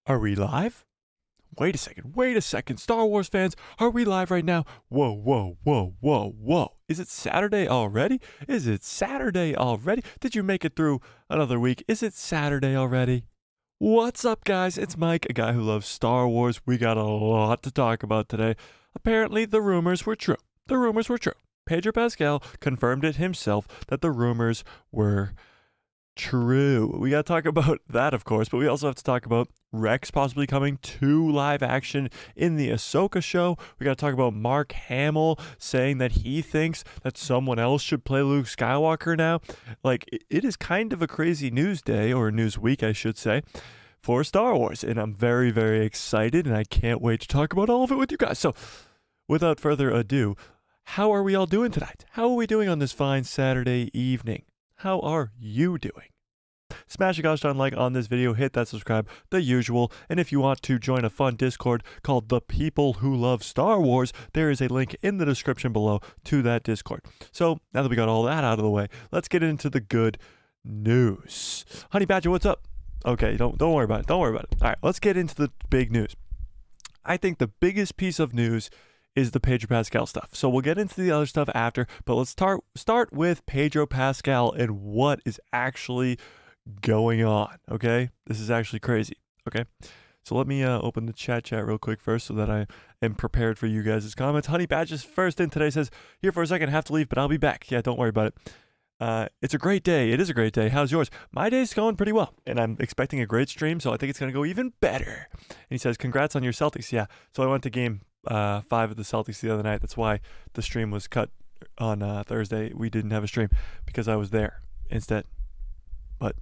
Are we live? Wait a second. Star Wars fans, are we live right now? Whoa, whoa, whoa, whoa, whoa. Is it Saturday already? Is it Saturday already? Did you make it through another week? Is it Saturday already? What's up, guys? It's Mike, a guy who loves Star Wars. We got a lot to talk about today. Apparently, the rumors were true. The rumors were true. Pedro Pascal confirmed it himself that the rumors were true. We got to talk about that, of course, but we also have to talk about Rex possibly coming to live action in the Ahsoka show. We got to talk about Mark Hamill saying that he thinks that someone else should play Luke Skywalker now. Like, it is kind of a crazy news day, or news week, I should say, for Star Wars, and I'm very, very excited, and I can't wait to talk about all of it with you guys. So, without further ado, how are we all doing tonight? How are we doing on this fine Saturday evening? How are you doing? Smash a gosh darn like on this video, hit that subscribe, the usual, and if you want to join a fun Discord called The People Who Love Star Wars, there is a link in the description below to that Discord. So, now that we got all that out of the way, let's get into the good news. Honey Badger, what's up? Okay, don't worry about it, don't worry about it. Alright, let's get into the big news. I think the biggest piece of news is the Pedro Pascal stuff. So we'll get into the other stuff after, but let's start with Pedro Pascal and what is actually going on, okay? This is actually crazy, okay? So let me open the chat real quick first so that I am prepared for you guys' comments. Honey Badges first in today says, here for a second, have to leave, but I'll be back. Yeah, don't worry about it. It's a great day. It is a great day. How's yours? My day's going pretty well, and I'm expecting a great stream, so I think it's going to go even better. And he says, congrats on your Celtics. Yeah, so I went to game 5 of the Celtics the other night. That's why the stream was cut on Thursday. We didn't have a stream because I was there instead. But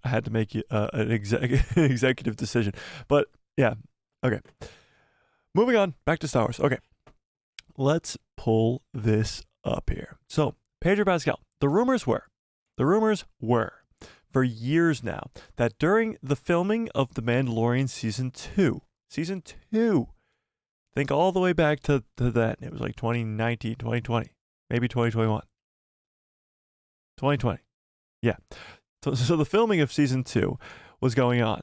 I had to make an executive decision. But yeah, okay. Moving on, back to Star Wars. Okay, let's pull this up here. So, Pedro Pascal. The rumors were for years now that during the filming of The Mandalorian Season 2, think all the way back to then. It was like 2019, 2020, maybe 2021. 2020. Yeah. So the filming of Season 2 was going on.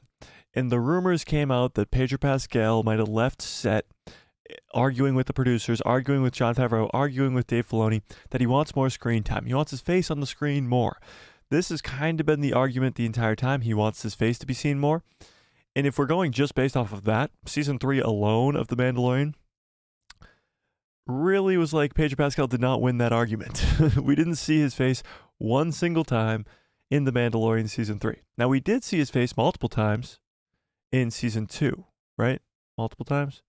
And the rumors came out that Pedro Pascal might have left set arguing with the producers, arguing with Jon Favreau, arguing with Dave Filoni, that he wants more screen time. He wants his face on the screen more. This has kind of been the argument the entire time. He wants his face to be seen more. And if we're going just based off of that, Season 3 alone of The Mandalorian really was like Pedro Pascal did not win that argument. We didn't see his face one single time in The Mandalorian Season 3. Now, we did see his face multiple times in Season 2, right? Multiple times?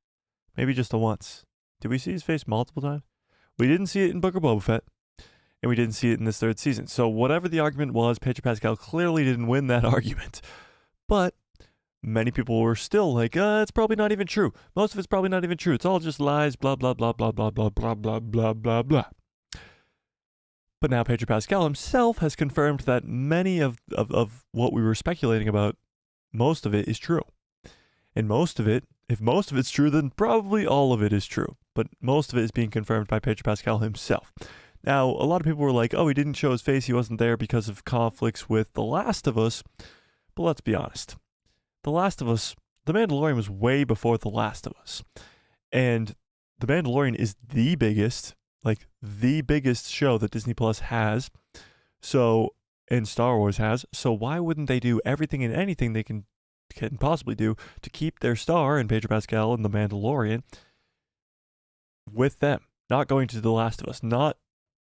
Maybe just the once. Did we see his face multiple times? We didn't see it in Book of Boba Fett, and we didn't see it in this third season. So whatever the argument was, Pedro Pascal clearly didn't win that argument. But many people were still like, it's probably not even true. Most of it's probably not even true. It's all just lies, blah, blah, blah, blah, blah, blah, blah, blah, blah, blah, blah. But now Pedro Pascal himself has confirmed that many of what we were speculating about, most of it is true. And most of it, if most of it's true, then probably all of it is true. But most of it is being confirmed by Pedro Pascal himself. Now, a lot of people were like, oh, he didn't show his face. He wasn't there because of conflicts with The Last of Us. But let's be honest. The Last of Us, The Mandalorian was way before The Last of Us. And The Mandalorian is the biggest show that Disney Plus has. So, and Star Wars has. So why wouldn't they do everything and anything they can possibly do to keep their star and Pedro Pascal and The Mandalorian with them? Not going to The Last of Us, not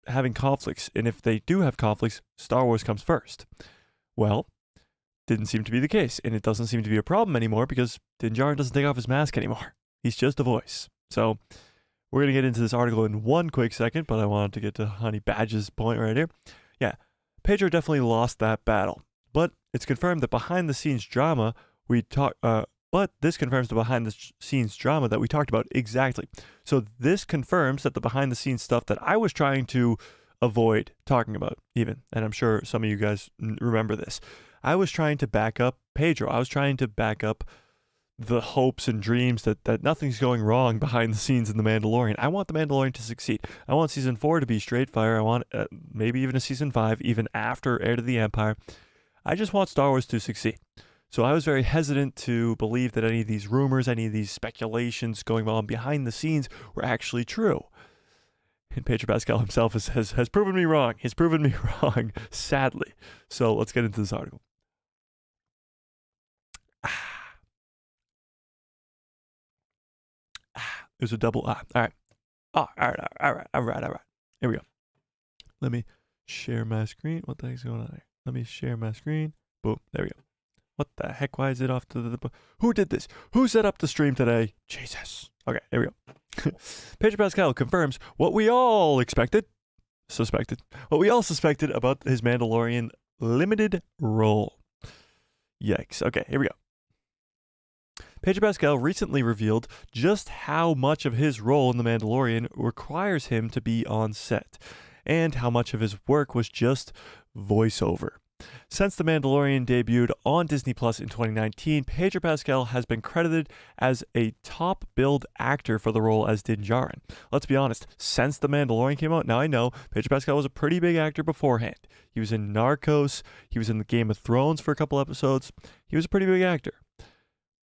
having conflicts. And if they do have conflicts, Star Wars comes first. Well, didn't seem to be the case. And it doesn't seem to be a problem anymore because Din Djarin doesn't take off his mask anymore. He's just a voice. So we're going to get into this article in one quick second, but I wanted to get to Honey Badge's point right here. Yeah, Pedro definitely lost that battle. But it's confirmed that behind the scenes drama this confirms the behind the scenes drama that we talked about exactly. So this confirms that the behind the scenes stuff that I was trying to avoid talking about even, and I'm sure some of you guys remember this. I was trying to back up Pedro. I was trying to back up the hopes and dreams that nothing's going wrong behind the scenes in The Mandalorian. I want The Mandalorian to succeed. I want Season 4 to be straight fire. I want maybe even a Season 5, even after Heir to the Empire. I just want Star Wars to succeed. So I was very hesitant to believe that any of these rumors, any of these speculations going on behind the scenes were actually true. And Pedro Pascal himself has proven me wrong. He's proven me wrong, sadly. So let's get into this article. There's a double ah. All right. Oh, all right. Here we go. Let me share my screen. What the heck's going on here? Let me share my screen. Boom. There we go. What the heck? Why is it off to the... Who did this? Who set up the stream today? Jesus. Okay, here we go. Pedro Pascal confirms what we all suspected about his Mandalorian limited role. Yikes. Okay, here we go. Pedro Pascal recently revealed just how much of his role in The Mandalorian requires him to be on set, and how much of his work was just voiceover. Since The Mandalorian debuted on Disney Plus in 2019, Pedro Pascal has been credited as a top-billed actor for the role as Din Djarin. Let's be honest, since The Mandalorian came out, now I know Pedro Pascal was a pretty big actor beforehand. He was in Narcos, he was in the Game of Thrones for a couple episodes. He was a pretty big actor.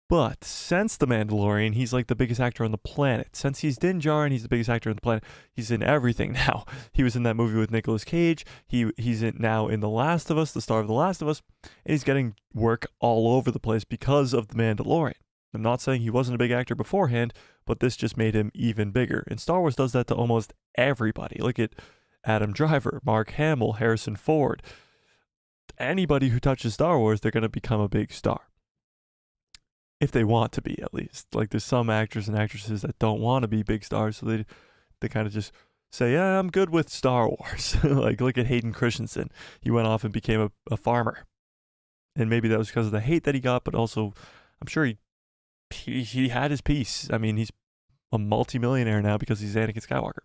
But since The Mandalorian, he's like the biggest actor on the planet. Since he's Din Djarin, he's the biggest actor on the planet. He's in everything now. He was in that movie with Nicolas Cage. He's now in The Last of Us, the star of The Last of Us. And he's getting work all over the place because of The Mandalorian. I'm not saying he wasn't a big actor beforehand, but this just made him even bigger. And Star Wars does that to almost everybody. Look at Adam Driver, Mark Hamill, Harrison Ford. Anybody who touches Star Wars, they're going to become a big star. If they want to be, at least. Like, there's some actors and actresses that don't want to be big stars, so they kind of just say, yeah, I'm good with Star Wars. Like, look at Hayden Christensen. He went off and became a farmer. And maybe that was because of the hate that he got, but also, I'm sure he had his piece. I mean, he's a multimillionaire now because he's Anakin Skywalker.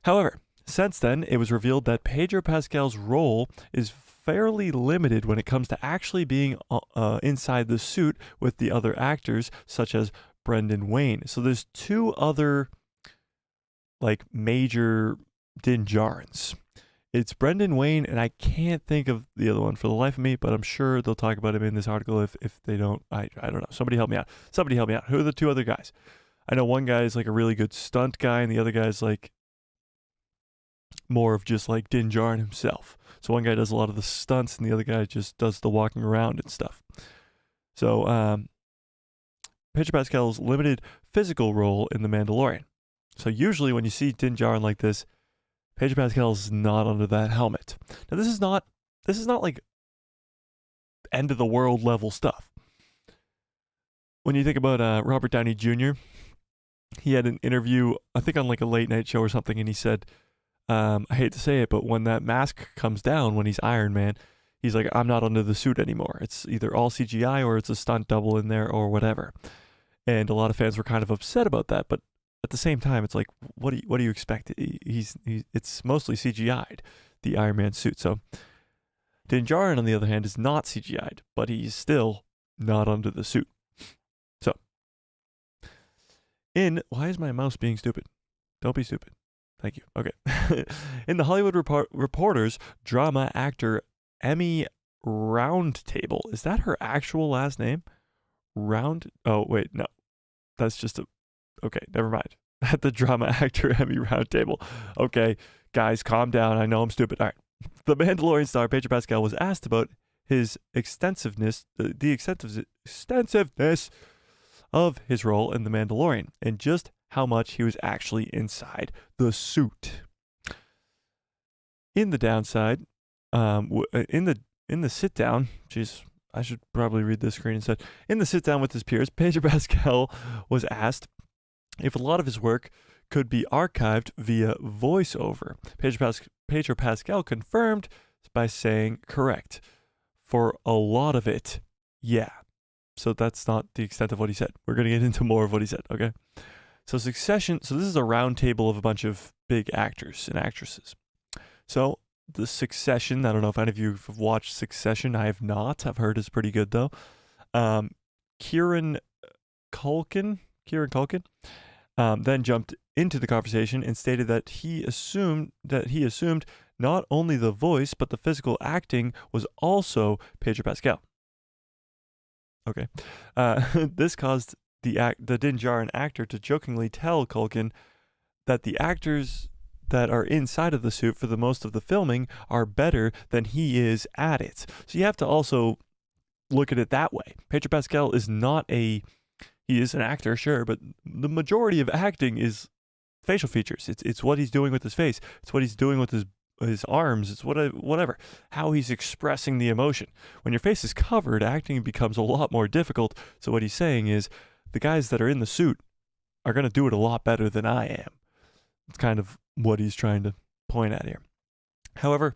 However, since then, it was revealed that Pedro Pascal's role is fairly limited when it comes to actually being inside the suit with the other actors, such as Brendan Wayne. So there's two other like major Din Djarins. It's Brendan Wayne, and I can't think of the other one for the life of me, but I'm sure they'll talk about him in this article if they don't. I don't know. Somebody help me out. Who are the two other guys? I know one guy is like a really good stunt guy, and the other guy's like more of just like Din Djarin himself. So one guy does a lot of the stunts, and the other guy just does the walking around and stuff. So Pedro Pascal's limited physical role in The Mandalorian. So usually when you see Din Djarin like this, Pedro Pascal's not under that helmet. Now this is not like end of the world level stuff. When you think about Robert Downey Jr., he had an interview, I think on like a late night show or something, and he said, I hate to say it, but when that mask comes down, when he's Iron Man, he's like, I'm not under the suit anymore. It's either all CGI or it's a stunt double in there or whatever. And a lot of fans were kind of upset about that, but at the same time, it's like, what do you expect? It's mostly CGI'd, the Iron Man suit. So Din Djarin, on the other hand, is not CGI'd, but he's still not under the suit. So, why is my mouse being stupid? Don't be stupid. Thank you. Okay. In the Hollywood Reporter's drama actor Emmy Roundtable. Is that her actual last name? Oh, wait, no. That's just okay, never mind. At the drama actor Emmy Roundtable. Okay, guys, calm down. I know I'm stupid. All right. The Mandalorian star Pedro Pascal was asked about his extensiveness, the extensiveness of his role in The Mandalorian, and just how much he was actually inside the suit. In the downside, in the sit down, jeez, I should probably read this screen instead. In the sit down with his peers, Pedro Pascal was asked if a lot of his work could be archived via voiceover. Pedro Pascal confirmed by saying correct. For a lot of it, yeah. So that's not the extent of what he said. We're going to get into more of what he said, okay? So Succession, so this is a round table of a bunch of big actors and actresses. So the Succession, I don't know if any of you have watched Succession. I have not. I've heard it's pretty good though. Kieran Culkin then jumped into the conversation and stated that he assumed not only the voice but the physical acting was also Pedro Pascal. Okay. This caused the Din Djarin actor to jokingly tell Culkin that the actors that are inside of the suit for the most of the filming are better than he is at it. So you have to also look at it that way. Pedro Pascal is not he is an actor, sure, but the majority of acting is facial features. It's what he's doing with his face. It's what he's doing with his arms. It's whatever. How he's expressing the emotion. When your face is covered, acting becomes a lot more difficult. So what he's saying is the guys that are in the suit are going to do it a lot better than I am. It's kind of what he's trying to point at here. However,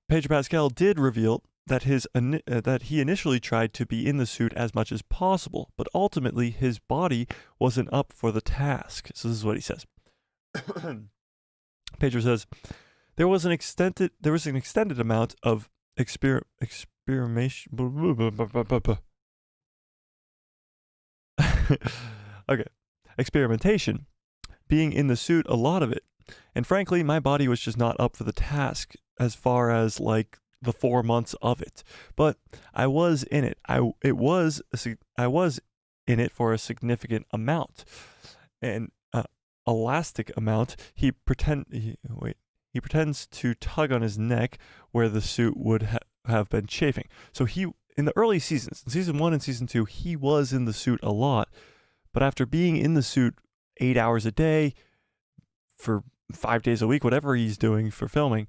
Pedro Pascal did reveal that that he initially tried to be in the suit as much as possible, but ultimately his body wasn't up for the task. So this is what he says. Pedro says, there was an extended amount of experimentation. Okay. Experimentation. Being in the suit, a lot of it. And frankly, my body was just not up for the task as far as like the 4 months of it. But I was in it. I was in it for a significant amount. And elastic amount. He pretends to tug on his neck where the suit would have been chafing. So he, in the early seasons, in season 1 and season 2, he was in the suit a lot. But after being in the suit 8 hours a day for 5 days a week, whatever he's doing for filming,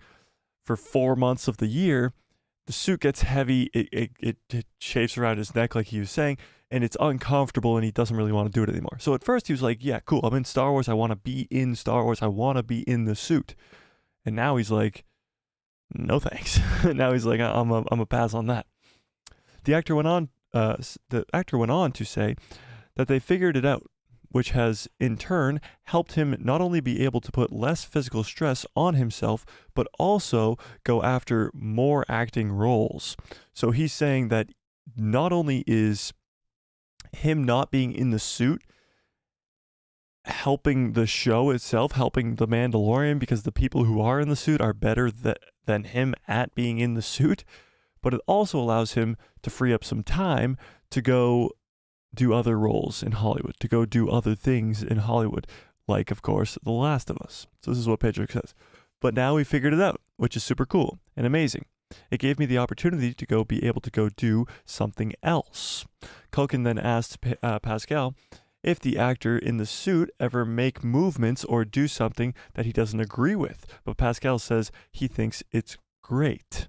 for 4 months of the year, the suit gets heavy. It chafes around his neck, like he was saying, and it's uncomfortable, and he doesn't really want to do it anymore. So at first he was like, yeah, cool, I'm in Star Wars. I want to be in Star Wars. I want to be in the suit. And now he's like, no thanks. Now he's like, I'm a pass on that. The actor went on to say that they figured it out, which has in turn helped him not only be able to put less physical stress on himself, but also go after more acting roles. So he's saying that not only is him not being in the suit helping the show itself, helping The Mandalorian, because the people who are in the suit are better than him at being in the suit, but it also allows him to free up some time to go do other roles in Hollywood, to go do other things in Hollywood, like, of course, The Last of Us. So this is what Pedro says. But now we figured it out, which is super cool and amazing. It gave me the opportunity to be able to go do something else. Culkin then asked Pascal if the actor in the suit ever make movements or do something that he doesn't agree with, but Pascal says he thinks it's great.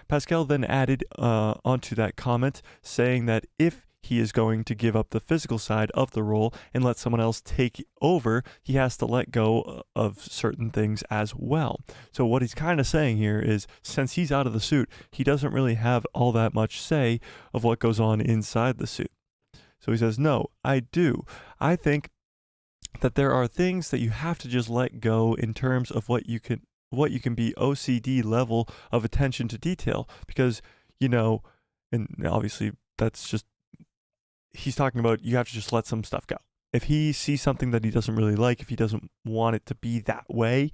Pascal then added onto that comment, saying that if he is going to give up the physical side of the role and let someone else take over, he has to let go of certain things as well. So what he's kind of saying here is, since he's out of the suit, he doesn't really have all that much say of what goes on inside the suit. So he says, no, I do. I think that there are things that you have to just let go in terms of what you can be OCD level of attention to detail, because, and obviously that's just, he's talking about you have to just let some stuff go. If he sees something that he doesn't really like, if he doesn't want it to be that way,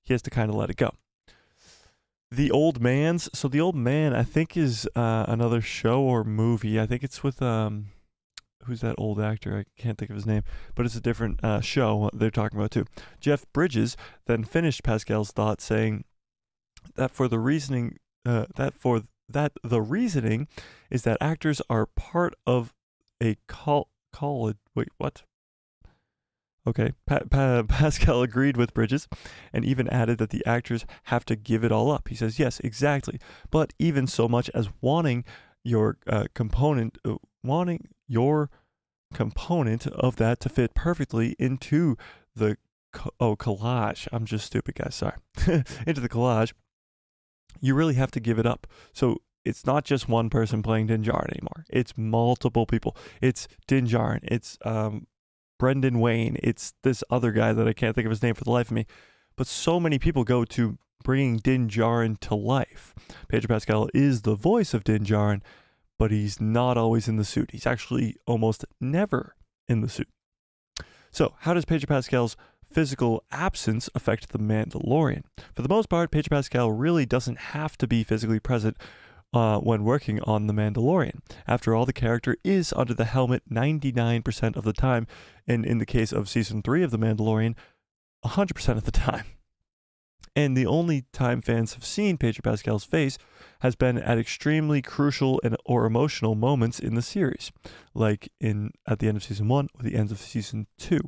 he has to kind of let it go. The Old Man's, so The Old Man, I think, is another show or movie. I think it's with, who's that old actor? I can't think of his name, but it's a different show they're talking about too. Jeff Bridges then finished Pascal's thought, saying that the reasoning is that actors are part of a college. Wait, what? Okay, Pascal agreed with Bridges and even added that the actors have to give it all up. He says, yes, exactly. But even so much as wanting your component of that to fit perfectly into the collage. I'm just stupid, guys. Sorry. Into the collage, you really have to give it up. So it's not just one person playing Din Djarin anymore. It's multiple people. It's Din Djarin. It's Brendan Wayne. It's this other guy that I can't think of his name for the life of me. But so many people go to bringing Din Djarin to life. Pedro Pascal is the voice of Din Djarin, but he's not always in the suit. He's actually almost never in the suit. So how does Pedro Pascal's physical absence affect The Mandalorian? For the most part, Pedro Pascal really doesn't have to be physically present when working on The Mandalorian. After all, the character is under the helmet 99% of the time, and in the case of Season 3 of The Mandalorian, 100% of the time. And the only time fans have seen Pedro Pascal's face has been at extremely crucial or emotional moments in the series, like at the end of Season 1 or the end of Season 2.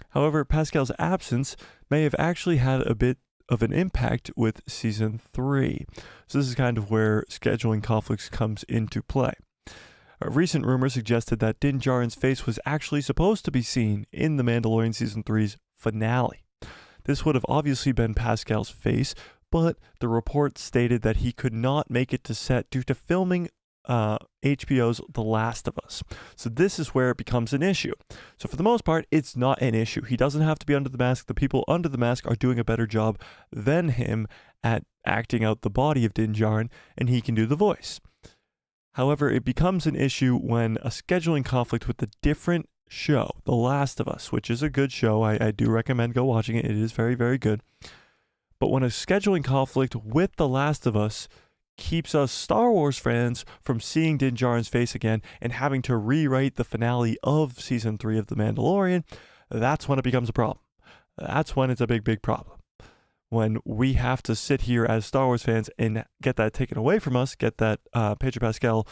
However, Pascal's absence may have actually had a bit of an impact with Season 3. So this is kind of where scheduling conflicts comes into play. A recent rumor suggested that Din Djarin's face was actually supposed to be seen in The Mandalorian Season 3's finale. This would have obviously been Pascal's face, but the report stated that he could not make it to set due to filming HBO's The Last of Us. So this is where it becomes an issue. So for the most part, it's not an issue. He doesn't have to be under the mask. The people under the mask are doing a better job than him at acting out the body of Din Djarin, and he can do the voice. However, it becomes an issue when a scheduling conflict with a different show, The Last of Us, which is a good show. I do recommend go watching it. It is very, very good. But when a scheduling conflict with The Last of Us keeps us Star Wars fans from seeing Din Djarin's face again and having to rewrite the finale of Season 3 of The Mandalorian, that's when it becomes a problem. That's when it's a big, big problem. When we have to sit here as Star Wars fans and get that taken away from us, get that Pedro Pascal,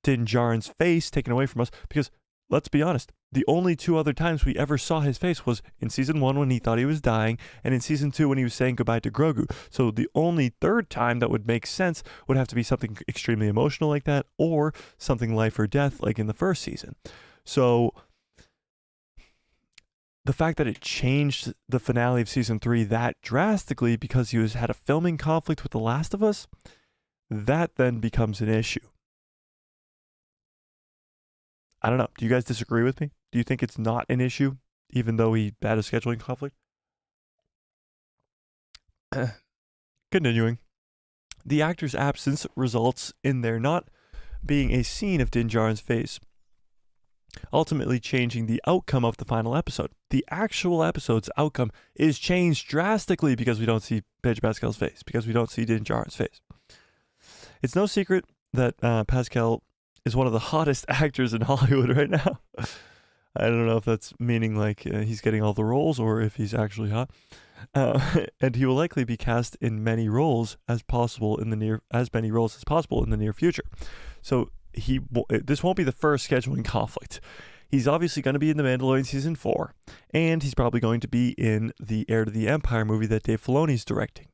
Din Djarin's face taken away from us, because let's be honest, the only two other times we ever saw his face was in Season 1 when he thought he was dying, and in Season 2 when he was saying goodbye to Grogu. So the only third time that would make sense would have to be something extremely emotional like that, or something life or death like in the first season. So the fact that it changed the finale of Season 3 that drastically because he had a filming conflict with The Last of Us, that then becomes an issue. I don't know. Do you guys disagree with me? Do you think it's not an issue, even though he had a scheduling conflict? Continuing. The actor's absence results in there not being a scene of Din Djarin's face, ultimately changing the outcome of the final episode. The actual episode's outcome is changed drastically because we don't see Pedro Pascal's face, because we don't see Din Djarin's face. It's no secret that Pascal is one of the hottest actors in Hollywood right now. I don't know if that's meaning like he's getting all the roles or if he's actually hot. And he will likely be cast in many roles as many roles as possible in the near future. So this won't be the first scheduling conflict. He's obviously going to be in The Mandalorian Season 4, and he's probably going to be in the Heir to the Empire movie that Dave Filoni's directing.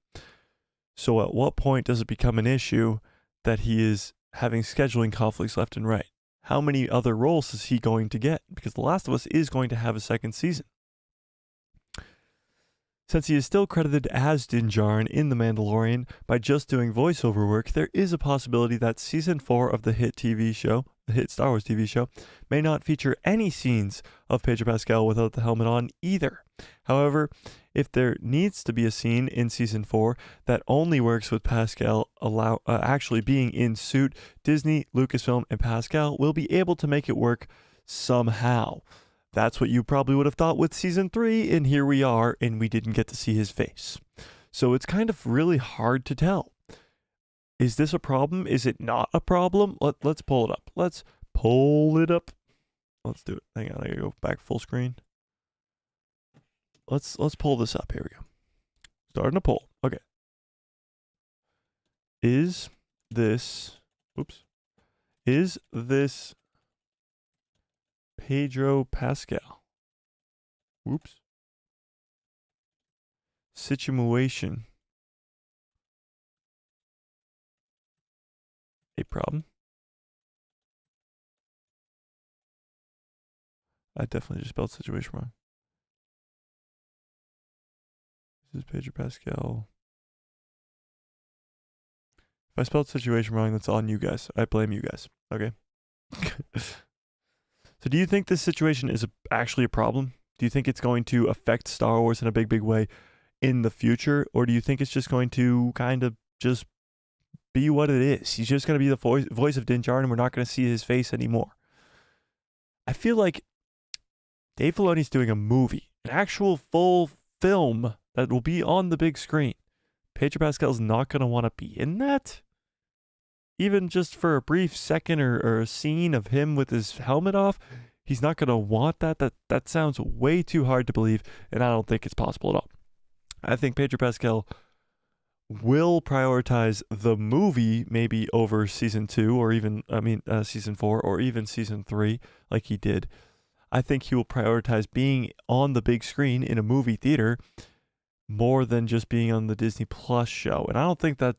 So at what point does it become an issue that he is having scheduling conflicts left and right? How many other roles is he going to get? Because The Last of Us is going to have a second season. Since he is still credited as Din Djarin in The Mandalorian by just doing voiceover work, there is a possibility that Season 4 of the hit Star Wars TV show, may not feature any scenes of Pedro Pascal without the helmet on either. However, if there needs to be a scene in Season 4 that only works with Pascal actually being in suit, Disney, Lucasfilm, and Pascal will be able to make it work somehow. That's what you probably would have thought with Season 3, and here we are, and we didn't get to see his face. So it's kind of really hard to tell. Is this a problem? Is it not a problem? Let's pull it up. Let's pull it up. Let's do it. Hang on, I gotta go back full screen. Let's pull this up. Here we go. Starting a poll. Okay. Is this Pedro Pascal situation a problem? I definitely just spelled situation wrong. This is Pedro Pascal. If I spelled situation wrong, that's on you guys. I blame you guys. Okay. So do you think this situation is actually a problem? Do you think it's going to affect Star Wars in a big, big way in the future? Or do you think it's just going to kind of just be what it is? He's just going to be the voice of Din Djarin, and we're not going to see his face anymore. I feel like Dave Filoni's doing a movie, an actual full film that will be on the big screen. Pedro Pascal's not going to want to be in that? even just for a brief second or a scene of him with his helmet off, he's not going to want that. That sounds way too hard to believe, and I don't think it's possible at all. I think Pedro Pascal will prioritize the movie maybe over season 2 or even, season 4 or even season 3 like he did. I think he will prioritize being on the big screen in a movie theater more than just being on the Disney Plus show. And I don't think that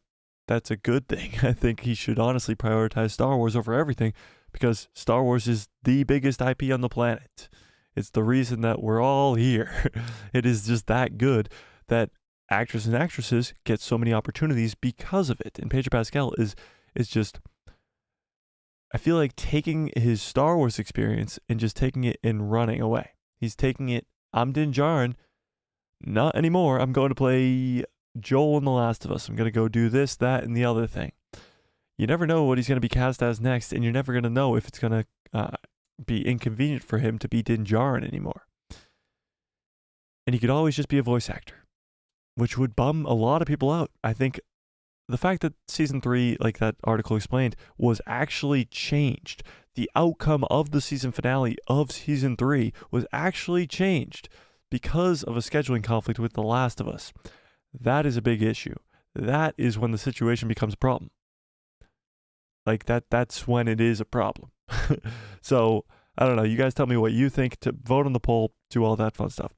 that's a good thing. I think he should honestly prioritize Star Wars over everything because Star Wars is the biggest IP on the planet. It's the reason that we're all here. It is just that good that actors and actresses get so many opportunities because of it. And Pedro Pascal is just, I feel like taking his Star Wars experience and just taking it and running away. He's taking it, I'm Din Djarin, not anymore. I'm going to play Joel in The Last of Us. I'm going to go do this, that, and the other thing. You never know what he's going to be cast as next, and you're never going to know if it's going to be inconvenient for him to be Din Djarin anymore. And he could always just be a voice actor, which would bum a lot of people out. I think the fact that season 3, like that article explained, was actually changed. The outcome of the season finale of season 3 was actually changed because of a scheduling conflict with The Last of Us. That is a big issue. That is when the situation becomes a problem. Like that's when it is a problem. So, I don't know. You guys tell me what you think. To vote on the poll, do all that fun stuff.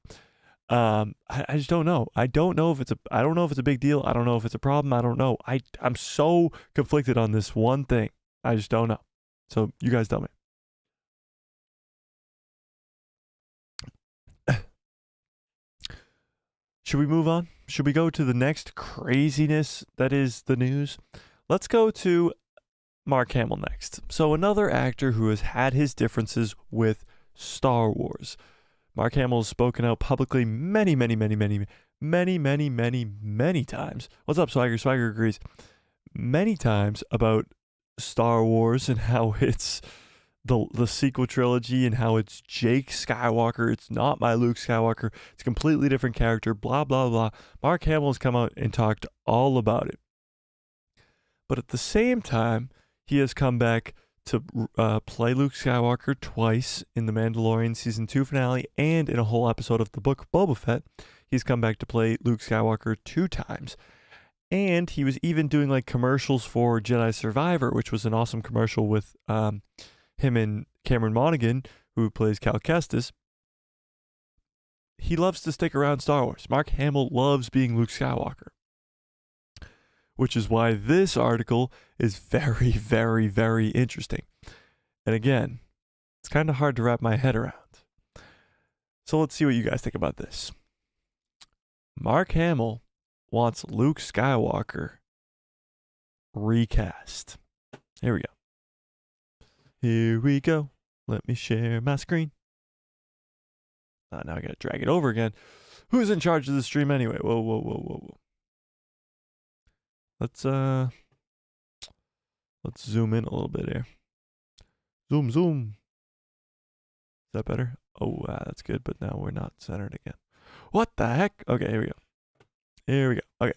I just don't know. I don't know if it's a big deal. I don't know if it's a problem. I don't know. I'm so conflicted on this one thing. I just don't know. So you guys tell me. Should we move on? Should we go to the next craziness that is the news? Let's go to Mark Hamill next. So another actor who has had his differences with Star Wars. Mark Hamill has spoken out publicly many times. What's up, Swagger? Swagger agrees. Many times about Star Wars and how it's the sequel trilogy and how it's Jake Skywalker. It's not my Luke Skywalker. It's a completely different character, blah, blah, blah. Mark Hamill has come out and talked all about it. But at the same time, he has come back to play Luke Skywalker twice in The Mandalorian Season 2 finale and in a whole episode of the book Boba Fett. He's come back to play Luke Skywalker 2 times. And he was even doing like commercials for Jedi Survivor, which was an awesome commercial with him and Cameron Monaghan, who plays Cal Kestis. He loves to stick around Star Wars. Mark Hamill loves being Luke Skywalker. Which is why this article is very, very, very interesting. And again, it's kind of hard to wrap my head around. So let's see what you guys think about this. Mark Hamill wants Luke Skywalker recast. Here we go. Here we go. Let me share my screen. Now I gotta drag it over again. Who's in charge of the stream anyway? Whoa. Let's zoom in a little bit here. Zoom. Is that better? Oh, that's good, but now we're not centered again. What the heck? Okay, here we go. Okay.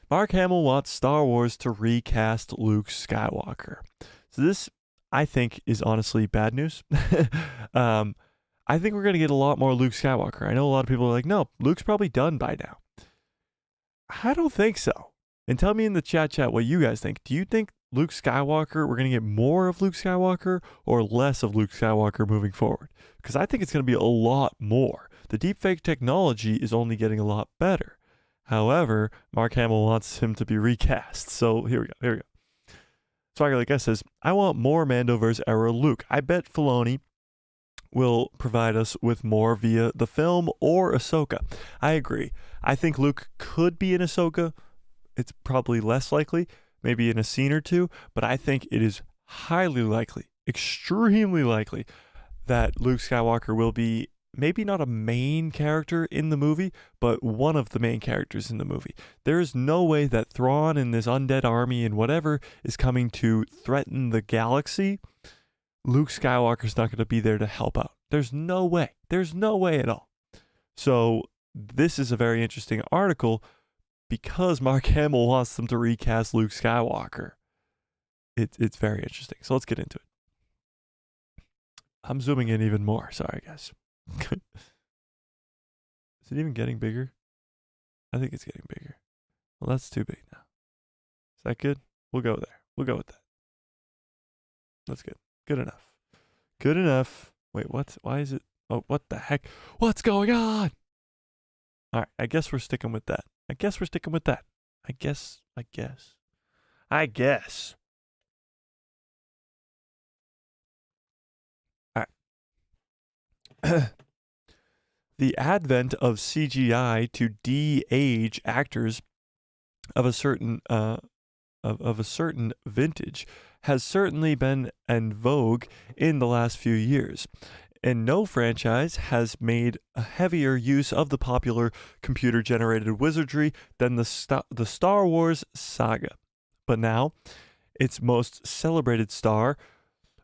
Mark Hamill wants Star Wars to recast Luke Skywalker. So this, I think, is honestly bad news. I think we're going to get a lot more Luke Skywalker. I know a lot of people are like, no, Luke's probably done by now. I don't think so. And tell me in the chat what you guys think. Do you think Luke Skywalker, we're going to get more of Luke Skywalker or less of Luke Skywalker moving forward? Because I think it's going to be a lot more. The deepfake technology is only getting a lot better. However, Mark Hamill wants him to be recast. So here we go. Swagger Like S says, I want more Mandoverse era Luke. I bet Filoni will provide us with more via the film or Ahsoka. I agree. I think Luke could be in Ahsoka. It's probably less likely, maybe in a scene or two, but I think it is highly likely, extremely likely, that Luke Skywalker will be maybe not a main character in the movie, but one of the main characters in the movie. There is no way that Thrawn and this undead army and whatever is coming to threaten the galaxy. Luke Skywalker's not going to be there to help out. There's no way. There's no way at all. So this is a very interesting article because Mark Hamill wants them to recast Luke Skywalker. it's very interesting. So let's get into it. I'm zooming in even more. Sorry, guys. Is it even getting bigger? I think it's getting bigger. Well, that's too big now. Is that good? We'll go there. We'll go with that. That's good. Good enough. Good enough. Wait, what? Why is it? Oh, what the heck? What's going on? All right, I guess we're sticking with that. I guess. All right. The advent of CGI to de-age actors of a certain of a certain vintage has certainly been en vogue in the last few years, and no franchise has made a heavier use of the popular computer-generated wizardry than the Star Wars saga. But now, its most celebrated star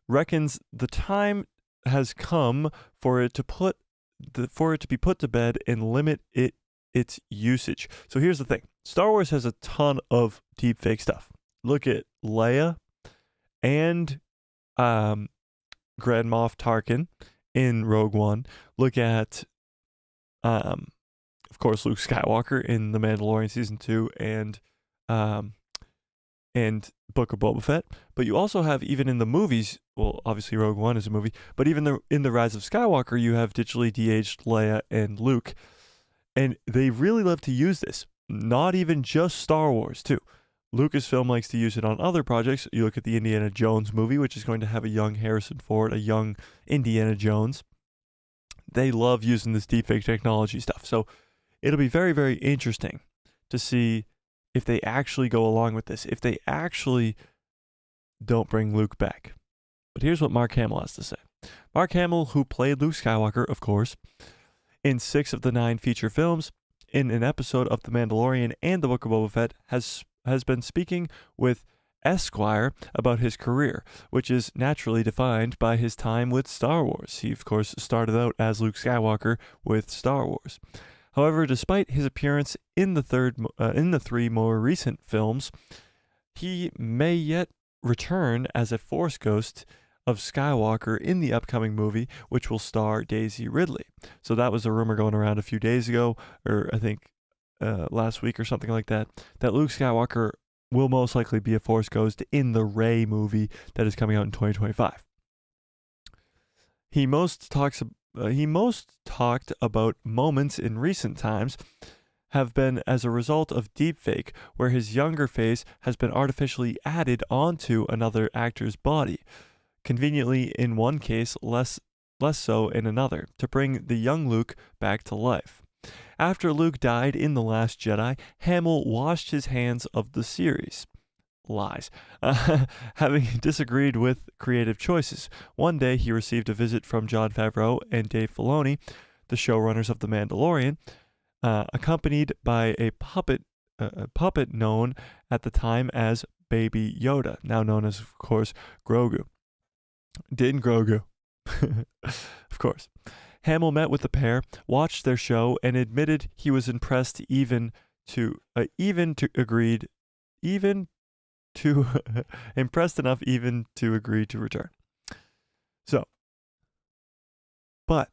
reckons the time has come for it to be put to bed and limit its usage. So here's the thing. Star Wars has a ton of deepfake stuff. Look at Leia and Grand Moff Tarkin in Rogue One. Look at, of course, Luke Skywalker in The Mandalorian Season 2 and Book of Boba Fett. But you also have, even in the movies, well, obviously Rogue One is a movie, but even in The Rise of Skywalker, you have digitally de-aged Leia and Luke. And they really love to use this. Not even just Star Wars, too. Lucasfilm likes to use it on other projects. You look at the Indiana Jones movie, which is going to have a young Harrison Ford, a young Indiana Jones. They love using this deepfake technology stuff. So it'll be very, very interesting to see if they actually go along with this, if they actually don't bring Luke back. But here's what Mark Hamill has to say. Mark Hamill, who played Luke Skywalker, of course, in 6 of the 9 feature films, in an episode of The Mandalorian and The Book of Boba Fett, has been speaking with Esquire about his career, which is naturally defined by his time with Star Wars. He, of course, started out as Luke Skywalker with Star Wars. However, despite his appearance in the 3 more recent films, he may yet return as a Force ghost of Skywalker in the upcoming movie, which will star Daisy Ridley. So that was a rumor going around a few days ago, or I think last week or something like that, that Luke Skywalker will most likely be a Force ghost in the Rey movie that is coming out in 2025. He most talked about moments in recent times have been as a result of deepfake, where his younger face has been artificially added onto another actor's body. Conveniently, in one case, less so in another, to bring the young Luke back to life. After Luke died in The Last Jedi, Hamill washed his hands of the series. Lies. Having disagreed with creative choices. One day he received a visit from Jon Favreau and Dave Filoni, the showrunners of The Mandalorian, accompanied by a puppet known at the time as Baby Yoda, now known as, of course, Grogu. Din Grogu. Of course. Hamill met with the pair, watched their show, and admitted he was impressed impressed enough even to agree to return. So, but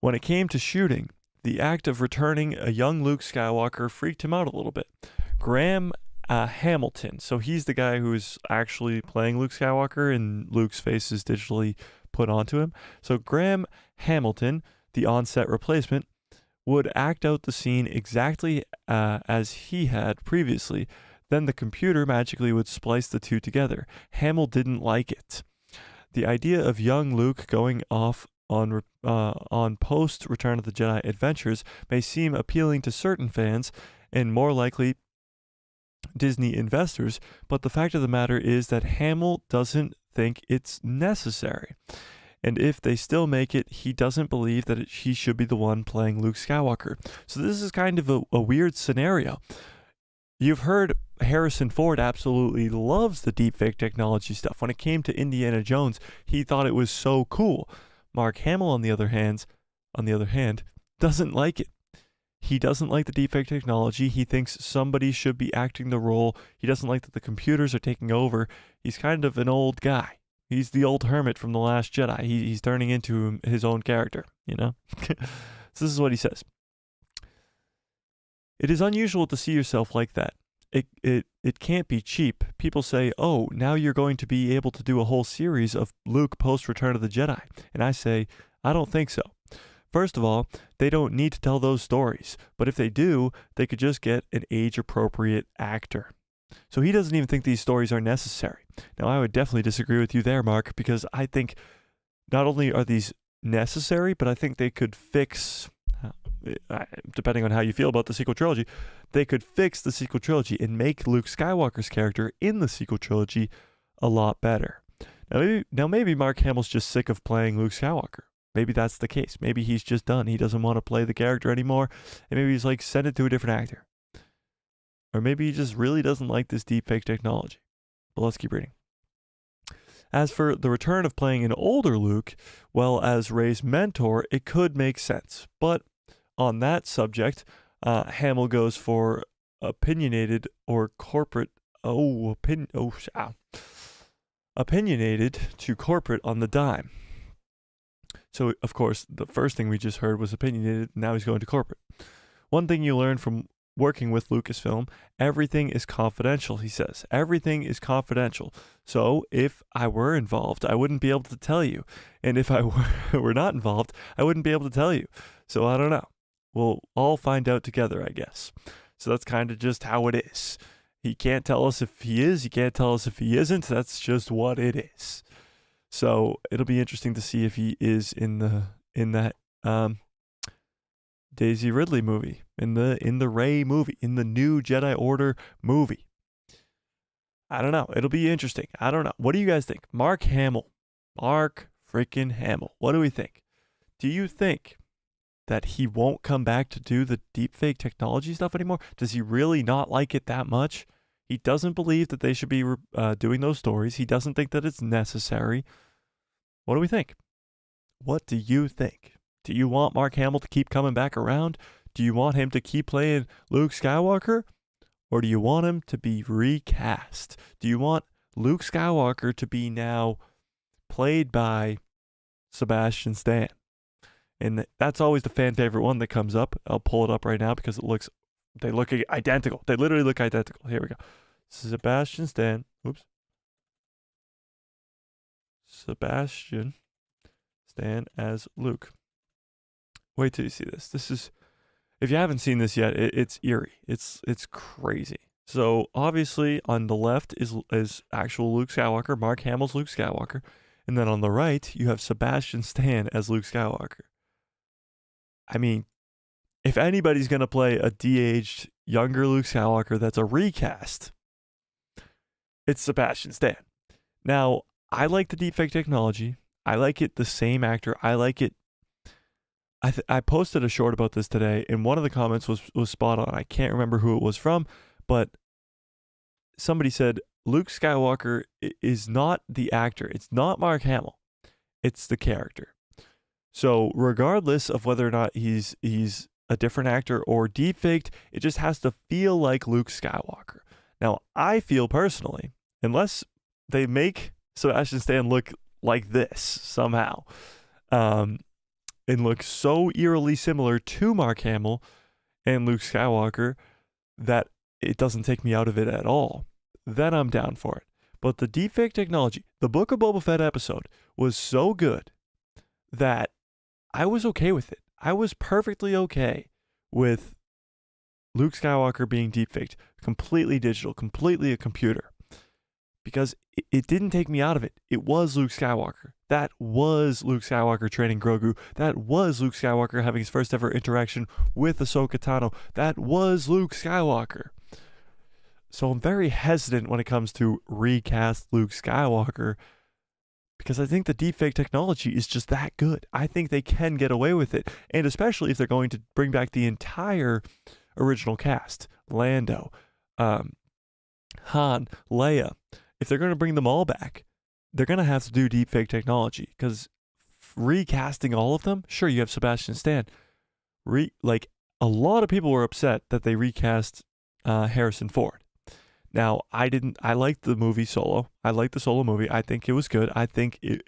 when it came to shooting, the act of returning a young Luke Skywalker freaked him out a little bit. Graham Hamilton, so he's the guy who's actually playing Luke Skywalker, and Luke's face is digitally put onto him. So Graham Hamilton, the on-set replacement, would act out the scene exactly as he had previously. Then the computer magically would splice the two together. Hamill didn't like it. The idea of young Luke going off on post Return of the Jedi adventures may seem appealing to certain fans and more likely Disney investors, but the fact of the matter is that Hamill doesn't think it's necessary. And if they still make it, he doesn't believe that he should be the one playing Luke Skywalker. So this is kind of a weird scenario. You've heard Harrison Ford absolutely loves the deepfake technology stuff. When it came to Indiana Jones, he thought it was so cool. Mark Hamill, on the other hand, doesn't like it. He doesn't like the deepfake technology. He thinks somebody should be acting the role. He doesn't like that the computers are taking over. He's kind of an old guy. He's the old hermit from The Last Jedi. He's turning into his own character, you know? So this is what he says. It is unusual to see yourself like that. It can't be cheap. People say, oh, now you're going to be able to do a whole series of Luke post Return of the Jedi. And I say, I don't think so. First of all, they don't need to tell those stories. But if they do, they could just get an age-appropriate actor. So he doesn't even think these stories are necessary. Now, I would definitely disagree with you there, Mark, because I think not only are these necessary, but I think they could fix, depending on how you feel about the sequel trilogy, they could fix the sequel trilogy and make Luke Skywalker's character in the sequel trilogy a lot better. Now maybe Mark Hamill's just sick of playing Luke Skywalker. Maybe that's the case. Maybe he's just done. He doesn't want to play the character anymore. And maybe he's like, send it to a different actor. Or maybe he just really doesn't like this deepfake technology. But let's keep reading. As for the return of playing an older Luke, well, as Rey's mentor, it could make sense. But on that subject, Hamill goes for opinionated or corporate. Opinionated to corporate on the dime. So, of course, the first thing we just heard was opinionated. Now he's going to corporate. One thing you learn from working with Lucasfilm, everything is confidential, he says. Everything is confidential. So if I were involved, I wouldn't be able to tell you. And if I were not involved, I wouldn't be able to tell you. So I don't know. We'll all find out together, I guess. So that's kind of just how it is. He can't tell us if he is. He can't tell us if he isn't. That's just what it is. So it'll be interesting to see if he is in that Daisy Ridley movie, in the Rey movie, in the new Jedi Order movie. I don't know. It'll be interesting. I don't know. What do you guys think? Mark Hamill. Mark freaking Hamill. What do we think? Do you think that he won't come back to do the deepfake technology stuff anymore? Does he really not like it that much? He doesn't believe that they should be doing those stories. He doesn't think that it's necessary. What do we think? What do you think? Do you want Mark Hamill to keep coming back around? Do you want him to keep playing Luke Skywalker? Or do you want him to be recast? Do you want Luke Skywalker to be now played by Sebastian Stan? And that's always the fan favorite one that comes up. I'll pull it up right now because they look identical. They literally look identical. Here we go. Sebastian Stan. Oops. Sebastian Stan as Luke. Wait till you see this. This is, if you haven't seen this yet, it's eerie. It's crazy. So obviously on the left is actual Luke Skywalker, Mark Hamill's Luke Skywalker, and then on the right you have Sebastian Stan as Luke Skywalker. I mean, if anybody's gonna play a de-aged younger Luke Skywalker that's a recast, it's Sebastian Stan. Now, I like the deepfake technology. I like it the same actor. I like it. I posted a short about this today, and one of the comments was spot on. I can't remember who it was from, but somebody said Luke Skywalker is not the actor. It's not Mark Hamill. It's the character. So regardless of whether or not he's a different actor or deepfaked, it just has to feel like Luke Skywalker. Now, I feel personally, unless they make Sebastian Stan look like this somehow, and look so eerily similar to Mark Hamill and Luke Skywalker that it doesn't take me out of it at all, then I'm down for it. But the deepfake technology, the Book of Boba Fett episode, was so good that I was okay with it. I was perfectly okay with Luke Skywalker being deepfaked, completely digital, completely a computer, because it didn't take me out of it. It was Luke Skywalker. That was Luke Skywalker training Grogu. That was Luke Skywalker having his first ever interaction with Ahsoka Tano. That was Luke Skywalker. So I'm very hesitant when it comes to recast Luke Skywalker, because I think the deepfake technology is just that good. I think they can get away with it. And especially if they're going to bring back the entire original cast. Lando, Han, Leia. If they're going to bring them all back, they're going to have to do deepfake technology. Because recasting all of them, sure, you have Sebastian Stan. a lot of people were upset that they recast Harrison Ford. Now, I didn't. I liked the movie Solo. I liked the Solo movie. I think it was good. I think it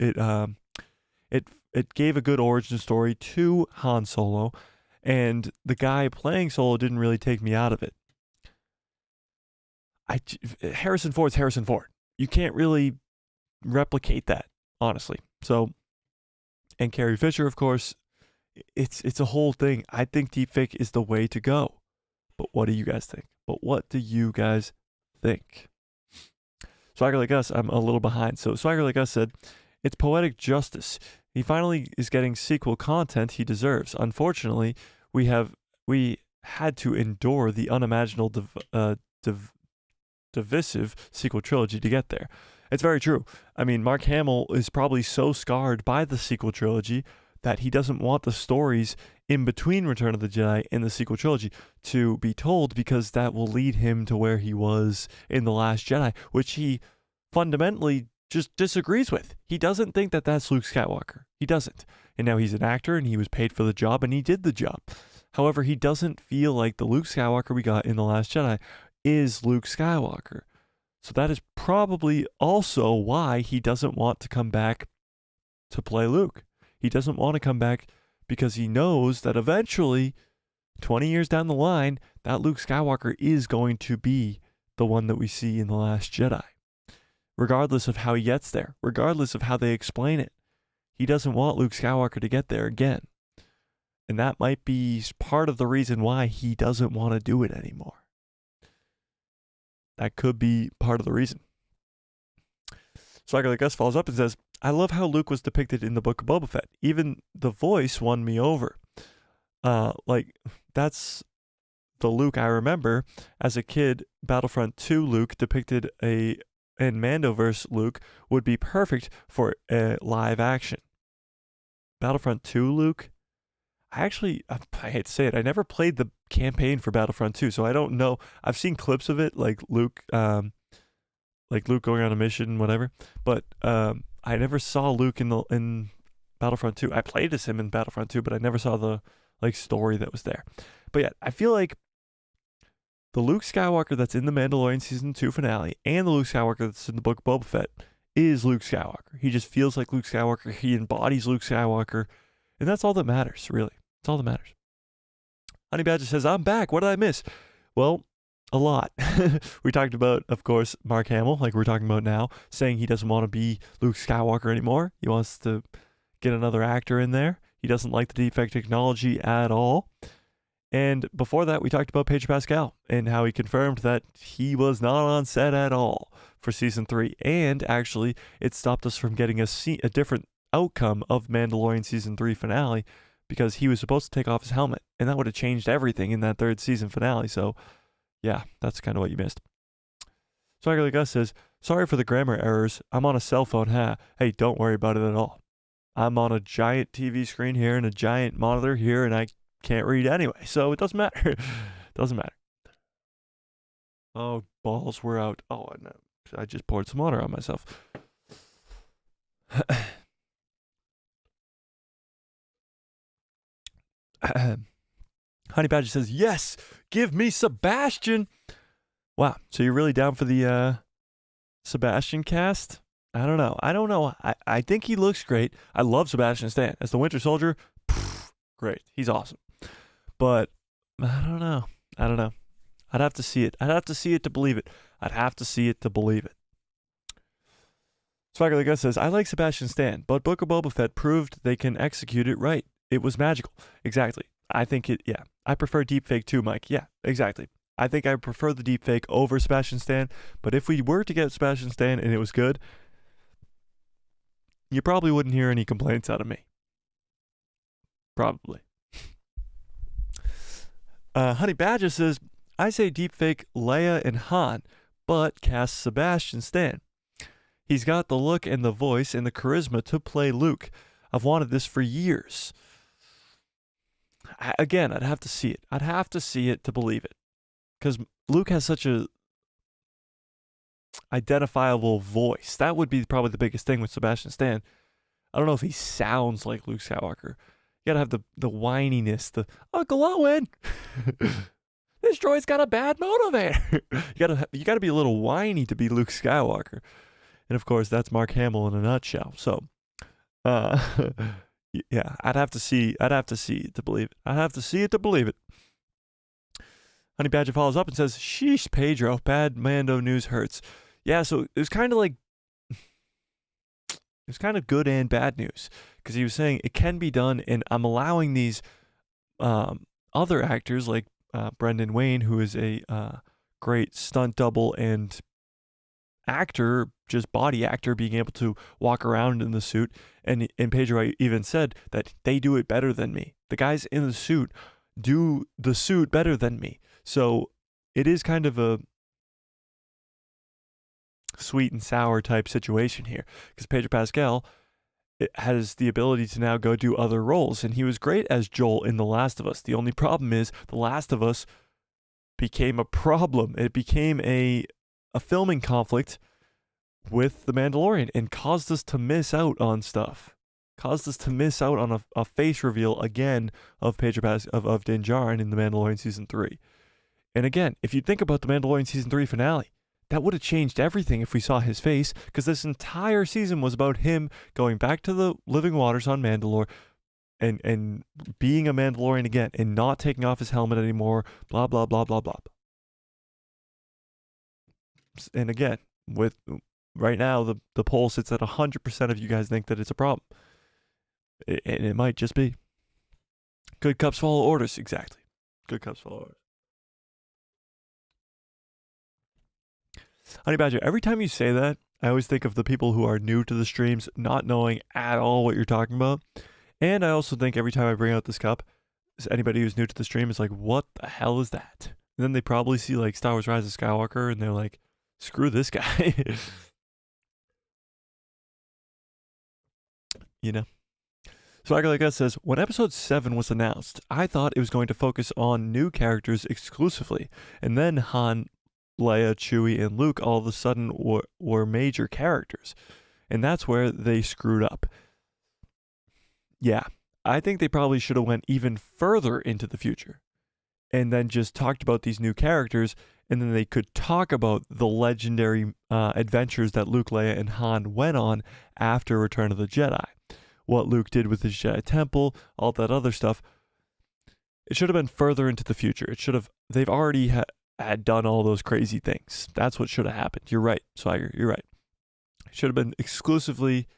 gave a good origin story to Han Solo, and the guy playing Solo didn't really take me out of it. Harrison Ford's Harrison Ford. You can't really replicate that, honestly. So, and Carrie Fisher, of course, it's a whole thing. I think deepfake is the way to go. But what do you guys think? Swagger Like Us, I'm a little behind. So Swagger Like Us said, it's poetic justice. He finally is getting sequel content he deserves. Unfortunately, we had to endure the unimaginable divisive sequel trilogy to get there. It's very true. I mean, Mark Hamill is probably so scarred by the sequel trilogy that he doesn't want the stories in between Return of the Jedi and the sequel trilogy to be told, because that will lead him to where he was in The Last Jedi, which he fundamentally just disagrees with. He doesn't think that that's Luke Skywalker. He doesn't. And now he's an actor and he was paid for the job and he did the job. However, he doesn't feel like the Luke Skywalker we got in The Last Jedi is Luke Skywalker. So that is probably also why he doesn't want to come back to play Luke. He doesn't want to come back because he knows that eventually, 20 years down the line, that Luke Skywalker is going to be the one that we see in The Last Jedi. Regardless of how he gets there, regardless of how they explain it, he doesn't want Luke Skywalker to get there again. And that might be part of the reason why he doesn't want to do it anymore. That could be part of the reason. Swagger Like Us follows up and says, I love how Luke was depicted in the Book of Boba Fett. Even the voice won me over. That's the Luke I remember as a kid. Battlefront 2 Luke depicted in Mandoverse Luke would be perfect for a live action. Battlefront 2 Luke? I hate to say it, I never played the campaign for Battlefront 2, so I don't know. I've seen clips of it, like Luke going on a mission, whatever. But I never saw Luke in Battlefront 2. I played as him in Battlefront 2, but I never saw the story that was there. But yeah, I feel like the Luke Skywalker that's in the Mandalorian Season 2 finale and the Luke Skywalker that's in the Book of Boba Fett is Luke Skywalker. He just feels like Luke Skywalker. He embodies Luke Skywalker. And that's all that matters, really. That's all that matters. Honey Badger says, I'm back. What did I miss? Well, a lot. We talked about, of course, Mark Hamill, like we're talking about now, saying he doesn't want to be Luke Skywalker anymore. He wants to get another actor in there. He doesn't like the deepfake technology at all. And before that, we talked about Pedro Pascal and how he confirmed that he was not on set at all for Season 3. And actually, it stopped us from getting a different outcome of Mandalorian Season 3 finale, because he was supposed to take off his helmet. And that would have changed everything in that third season finale. So yeah, that's kind of what you missed. Swagger Like Us says, sorry for the grammar errors. I'm on a cell phone, huh? Hey, don't worry about it at all. I'm on a giant TV screen here and a giant monitor here, and I can't read anyway, so it doesn't matter. It doesn't matter. Oh, balls, we're out. Oh, no. I just poured some water on myself. Honey Badger says, yes, give me Sebastian. Wow, so you're really down for the Sebastian cast? I don't know. I think he looks great. I love Sebastian Stan as the Winter Soldier. Great. He's awesome. But I don't know. I'd have to see it. I'd have to see it to believe it. Swagger Like Us says, I like Sebastian Stan, but Book of Boba Fett proved they can execute it right. It was magical. Exactly. I think I prefer deepfake too, Mike. Yeah, exactly. I think I prefer the deepfake over Sebastian Stan, but if we were to get Sebastian Stan and it was good, you probably wouldn't hear any complaints out of me. Probably. Honey Badger says, I say deepfake Leia and Han, but cast Sebastian Stan. He's got the look and the voice and the charisma to play Luke. I've wanted this for years. I'd have to see it. I'd have to see it to believe it. Because Luke has such a identifiable voice. That would be probably the biggest thing with Sebastian Stan. I don't know if he sounds like Luke Skywalker. You gotta have the whininess, the Uncle Owen. This droid's got a bad motivator. you gotta be a little whiny to be Luke Skywalker. And of course, that's Mark Hamill in a nutshell. So, yeah, I'd have to see it to believe it. I'd have to see it to believe it. Honey Badger follows up and says, "Sheesh, Pedro, bad Mando news hurts." Yeah, so it was kind of like, it was kind of good and bad news, because he was saying it can be done, and I'm allowing these other actors like Brendan Wayne, who is a great stunt double and actor, just body actor, being able to walk around in the suit. And Pedro even said that they do it better than me. The guys in the suit do the suit better than me. So it is kind of a sweet and sour type situation here, because Pedro Pascal has the ability to now go do other roles, and he was great as Joel in The Last of Us. The only problem is The Last of Us became a problem. It became a filming conflict with The Mandalorian and caused us to miss out on stuff. Caused us to miss out on a face reveal again of Pedro Pascal of Din Djarin in The Mandalorian Season 3. And again, if you think about The Mandalorian Season 3 finale, that would have changed everything if we saw his face, because this entire season was about him going back to the living waters on Mandalore and being a Mandalorian again and not taking off his helmet anymore, blah, blah, blah, blah, blah. And again, with right now, the poll sits at 100% of you guys think that it's a problem. And it might just be. Good cups follow orders, exactly. Good cups follow orders. Honey Badger, every time you say that, I always think of the people who are new to the streams, not knowing at all what you're talking about. And I also think every time I bring out this cup, anybody who's new to the stream is like, what the hell is that? And then they probably see like Star Wars Rise of Skywalker and they're like, screw this guy. You know? Swagger Like Us says, when episode 7 was announced, I thought it was going to focus on new characters exclusively. And then Han, Leia, Chewie, and Luke all of a sudden were major characters. And that's where they screwed up. Yeah, I think they probably should have went even further into the future. And then just talked about these new characters, and then they could talk about the legendary adventures that Luke, Leia, and Han went on after Return of the Jedi. What Luke did with his Jedi Temple, all that other stuff. It should have been further into the future. It should have, they've already had done all those crazy things. That's what should have happened. You're right, Swagger, you're right. It should have been exclusively,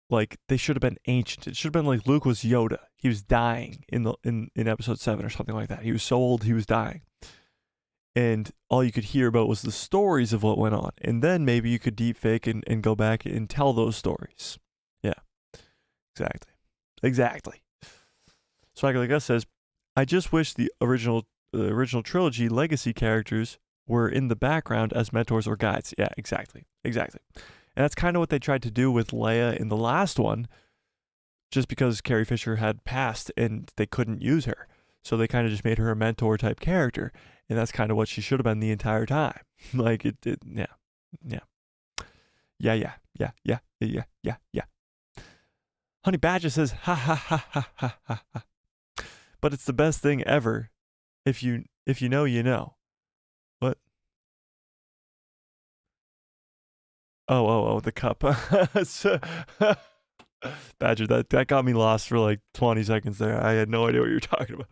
like, they should have been ancient. It should have been like Luke was Yoda. He was dying in episode 7 or something like that. He was so old, he was dying. And all you could hear about was the stories of what went on. And then maybe you could deep fake and go back and tell those stories. Yeah, exactly. Swagger Like Us says, I just wish the original trilogy legacy characters were in the background as mentors or guides. Yeah, exactly. And that's kind of what they tried to do with Leia in the last one, just because Carrie Fisher had passed and they couldn't use her. So they kind of just made her a mentor type character. And that's kind of what she should have been the entire time. Like yeah. Honey Badger says, ha ha ha ha ha ha ha. But it's the best thing ever. If you know, you know. What? Oh, the cup. Badger, that got me lost for like 20 seconds there. I had no idea what you were talking about.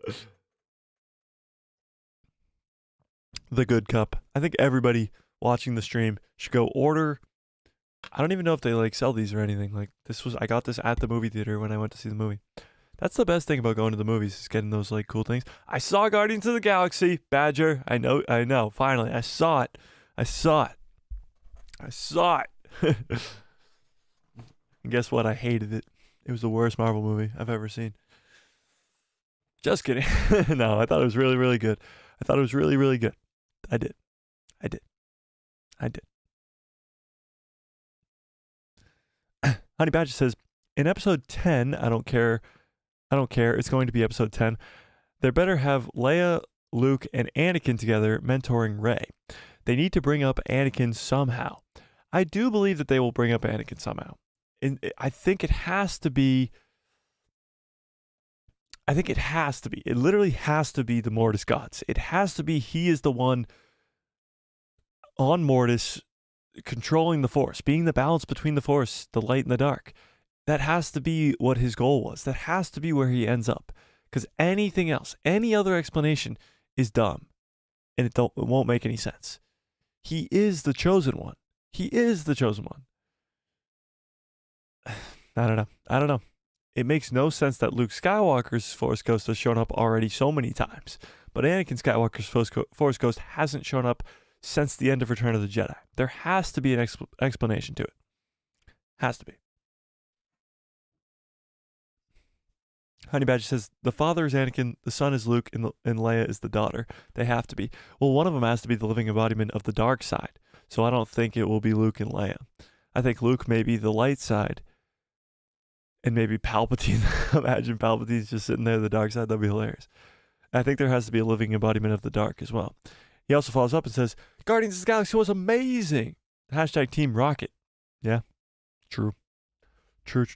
The good cup. I think everybody watching the stream should go order. I don't even know if they like sell these or anything. Like I got this at the movie theater when I went to see the movie. That's the best thing about going to the movies, is getting those like cool things. I saw Guardians of the Galaxy, Badger. I know. Finally, I saw it. And guess what? I hated it. It was the worst Marvel movie I've ever seen. Just kidding. No, I thought it was really, really good. I thought it was really, really good. I did. Honey Badger says, in episode 10, I don't care. It's going to be episode 10. They better have Leia, Luke, and Anakin together mentoring Rey. They need to bring up Anakin somehow. I do believe that they will bring up Anakin somehow. And I think it has to be I think it has to be. It literally has to be the Mortis gods. It has to be he is the one on Mortis controlling the Force, being the balance between the Force, the light and the dark. That has to be what his goal was. That has to be where he ends up. Because anything else, any other explanation is dumb. And it won't make any sense. He is the chosen one. He is the chosen one. I don't know. It makes no sense that Luke Skywalker's Force Ghost has shown up already so many times. But Anakin Skywalker's Force Ghost hasn't shown up since the end of Return of the Jedi. There has to be an explanation to it. Has to be. Honey Badger says, the father is Anakin, the son is Luke, and Leia is the daughter. They have to be. Well, one of them has to be the living embodiment of the dark side. So I don't think it will be Luke and Leia. I think Luke may be the light side. And maybe Palpatine. Imagine Palpatine's just sitting there, the dark side. That'd be hilarious. I think there has to be a living embodiment of the dark as well. He also follows up and says, Guardians of the Galaxy was amazing. Hashtag Team Rocket. Yeah. True. True.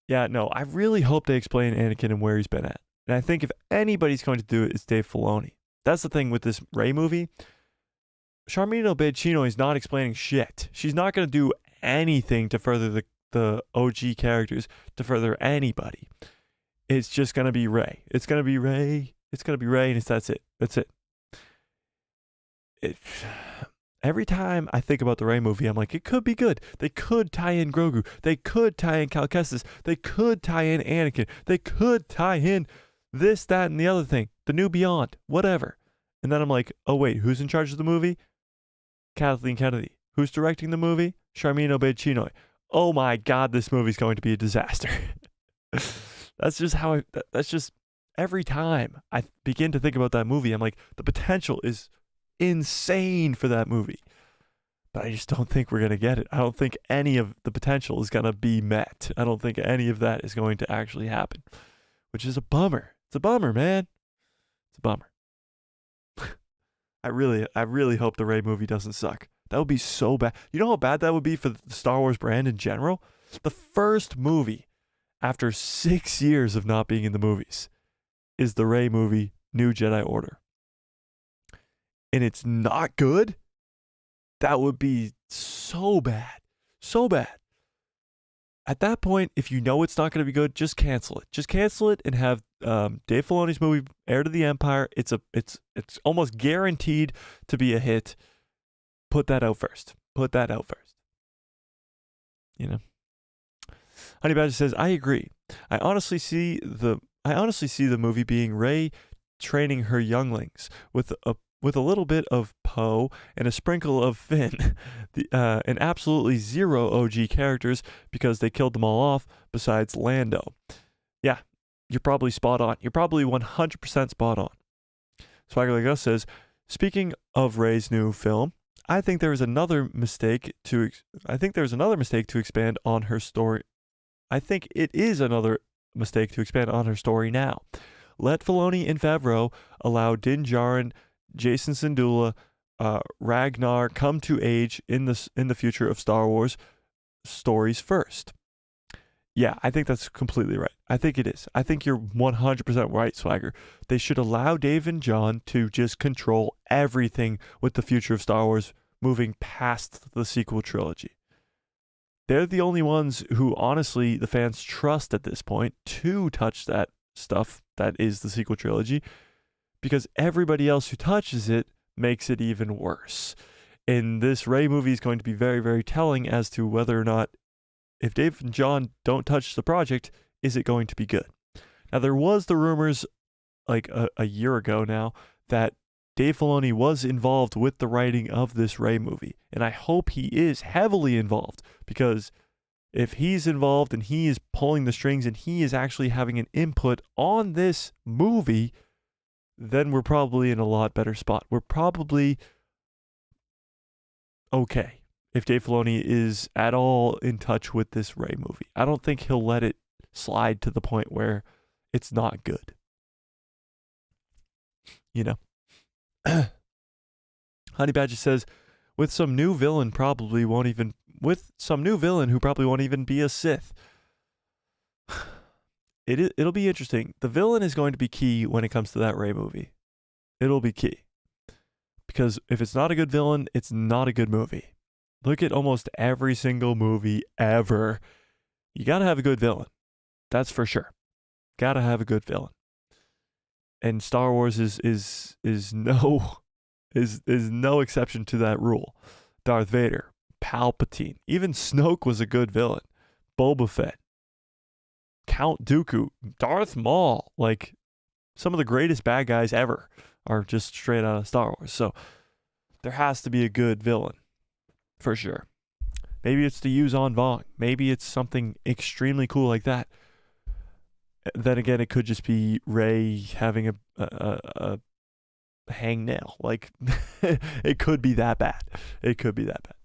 Yeah, no, I really hope they explain Anakin and where he's been at. And I think if anybody's going to do it, it's Dave Filoni. That's the thing with this Rey movie. Sharmeen Obaid-Chinoy is not explaining shit. She's not going to do anything to further the OG characters, to further anybody. It's just going to be Rey. It's going to be Rey. It's going to be Rey, and that's it. That's it. Every time I think about the Rey movie, I'm like, it could be good. They could tie in Grogu. They could tie in Cal Kestis. They could tie in Anakin. They could tie in this, that, and the other thing. The New Beyond. Whatever. And then I'm like, oh, wait, who's in charge of the movie? Kathleen Kennedy. Who's directing the movie? Sharmeen Obaid-Chinoy. Oh my God, this movie's going to be a disaster. That's just every time I begin to think about that movie, I'm like, the potential is insane for that movie. But I just don't think we're going to get it. I don't think any of the potential is going to be met. I don't think any of that is going to actually happen, which is a bummer. It's a bummer, man. It's a bummer. I really hope the Rey movie doesn't suck. That would be so bad. You know how bad that would be for the Star Wars brand in general? The first movie after 6 years of not being in the movies is the Rey movie, New Jedi Order. And it's not good? That would be so bad. So bad. At that point, if you know it's not going to be good, just cancel it. Just cancel it and have Dave Filoni's movie, Heir to the Empire. It's almost guaranteed to be a hit. Put that out first. You know. Honey Badger says, I agree. I honestly see the movie being Rey training her younglings with a little bit of Poe and a sprinkle of Finn, and absolutely zero OG characters because they killed them all off besides Lando. Yeah, you're probably spot on. You're probably 100% spot on. Swagger Like Us says, speaking of Rey's new film, I think there is another mistake to expand on her story. I think it is another mistake to expand on her story now. Let Filoni and Favreau allow Din Djarin, Jason Syndulla, Ragnar come to age in the future of Star Wars stories first. Yeah, I think that's completely right. I think it is. I think you're 100% right, Swagger. They should allow Dave and John to just control everything with the future of Star Wars moving past the sequel trilogy. They're the only ones who, honestly, the fans trust at this point to touch that stuff that is the sequel trilogy, because everybody else who touches it makes it even worse. And this Rey movie is going to be very, very telling as to whether or not, if Dave and John don't touch the project, is it going to be good? Now, there was the rumors like a year ago now that Dave Filoni was involved with the writing of this Rey movie. And I hope he is heavily involved, because if he's involved and he is pulling the strings and he is actually having an input on this movie, then we're probably in a lot better spot. We're probably okay if Dave Filoni is at all in touch with this Rey movie. I don't think he'll let it slide to the point where it's not good. You know? Honey Badger says, with some new villain who probably won't even be a Sith. It'll be interesting. The villain is going to be key when it comes to that Rey movie. It'll be key. Because if it's not a good villain, it's not a good movie. Look at almost every single movie ever. You gotta have a good villain. That's for sure. Gotta have a good villain. And Star Wars is no exception to that rule. Darth Vader, Palpatine, even Snoke was a good villain. Boba Fett, Count Dooku, Darth Maul, like some of the greatest bad guys ever are just straight out of Star Wars. So there has to be a good villain, for sure. Maybe it's the Yuzon Vong. Maybe it's something extremely cool like that. Then again, it could just be Rey having a hangnail. Like, it could be that bad. It could be that bad.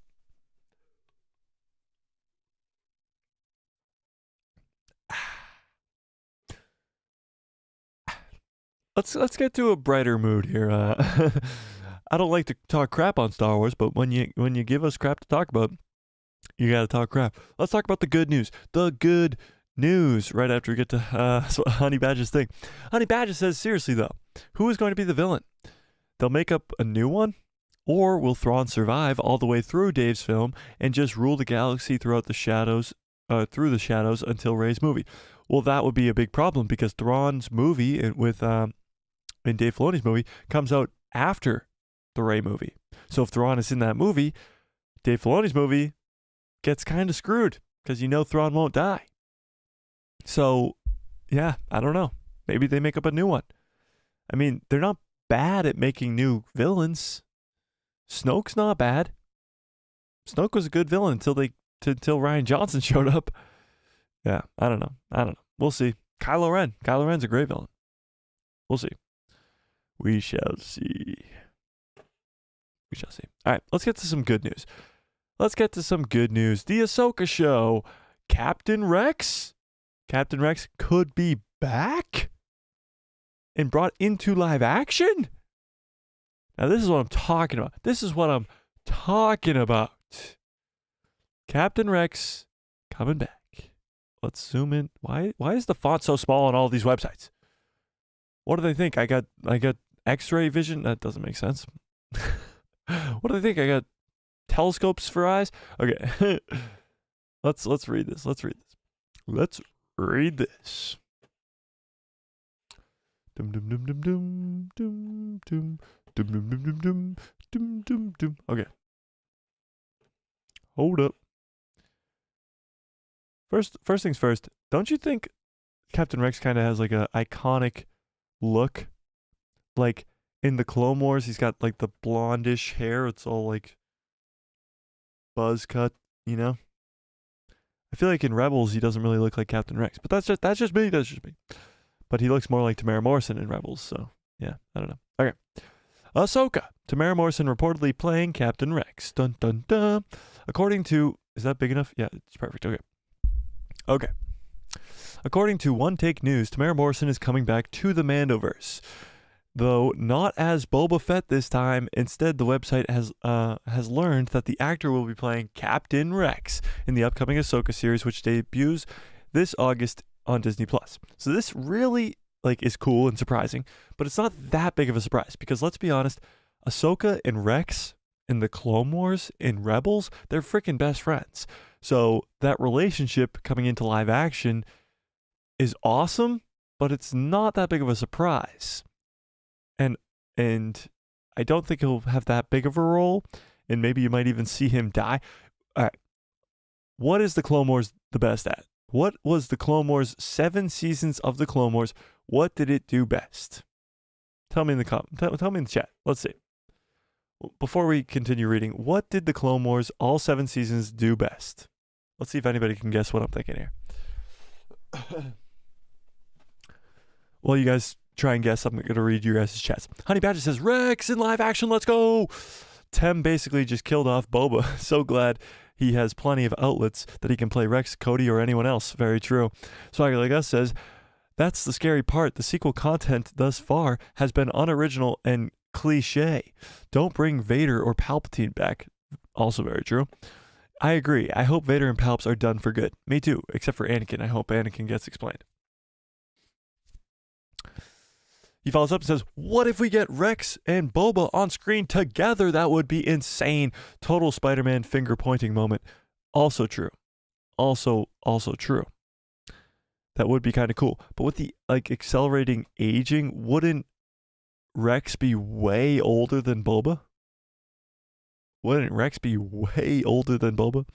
Let's get to a brighter mood here. I don't like to talk crap on Star Wars, but when you give us crap to talk about, you gotta talk crap. Let's talk about the good news. The good news. Right after we get to Honey Badger's thing. Honey Badger says, seriously though, who is going to be the villain? They'll make up a new one, or will Thrawn survive all the way through Dave's film and just rule the galaxy through the shadows until Rey's movie? Well, that would be a big problem because Thrawn's movie in Dave Filoni's movie comes out after the Rey movie. So if Thrawn is in that movie, Dave Filoni's movie gets kind of screwed because Thrawn won't die. So, yeah, I don't know. Maybe they make up a new one. I mean, they're not bad at making new villains. Snoke's not bad. Snoke was a good villain until Rian Johnson showed up. Yeah, I don't know. We'll see. Kylo Ren's a great villain. We'll see. We shall see. All right, let's get to some good news. The Ahsoka show. Captain Rex could be back and brought into live action. Now, this is what I'm talking about. Captain Rex coming back. Let's zoom in. Why is the font so small on all of these websites? What do they think? I got X-ray vision? That doesn't make sense. What do they think? I got telescopes for eyes? Okay. Let's read this. Dum dum dum dum dum dum dum dum dum dum dum dum dum dum. Okay. Hold up. First things first. Don't you think Captain Rex kind of has like a iconic look? Like in the Clone Wars, he's got like the blondish hair. It's all like buzz cut, I feel like in Rebels he doesn't really look like Captain Rex, but that's just me. But he looks more like Tamara Morrison in Rebels, so yeah, I don't know. Okay. Ahsoka. Tamara Morrison reportedly playing Captain Rex. Dun dun dun. According to, is that big enough? Yeah, it's perfect. Okay. According to One Take News, Tamara Morrison is coming back to the Mandoverse, though not as Boba Fett this time. Instead, the website has learned that the actor will be playing Captain Rex in the upcoming Ahsoka series, which debuts this August on Disney+. So this really is cool and surprising, but it's not that big of a surprise because let's be honest, Ahsoka and Rex in the Clone Wars in Rebels, they're freaking best friends. So that relationship coming into live action is awesome, but it's not that big of a surprise. And I don't think he'll have that big of a role, and maybe you might even see him die. All right. What is the Clone Wars the best at? What was the Clone Wars 7 seasons of the Clone Wars? What did it do best? Tell me in the tell me in the chat. Let's see. Before we continue reading, what did the Clone Wars all 7 seasons do best? Let's see if anybody can guess what I'm thinking here. Well, you guys try and guess. I'm going to read your guys' chats. Honey Badger says, Rex in live action, let's go. Tem basically just killed off Boba. So glad he has plenty of outlets that he can play Rex, Cody, or anyone else. Very true. Swagger Like Us says, that's the scary part. The sequel content thus far has been unoriginal and cliche. Don't bring Vader or Palpatine back. Also very true. I agree. I hope Vader and Palps are done for good. Me too, except for Anakin. I hope Anakin gets explained. He follows up and says, what if we get Rex and Boba on screen together? That would be insane. Total Spider-Man finger-pointing moment. Also true. Also true. That would be kind of cool. But with the accelerating aging, wouldn't Rex be way older than Boba? Wouldn't Rex be way older than Boba?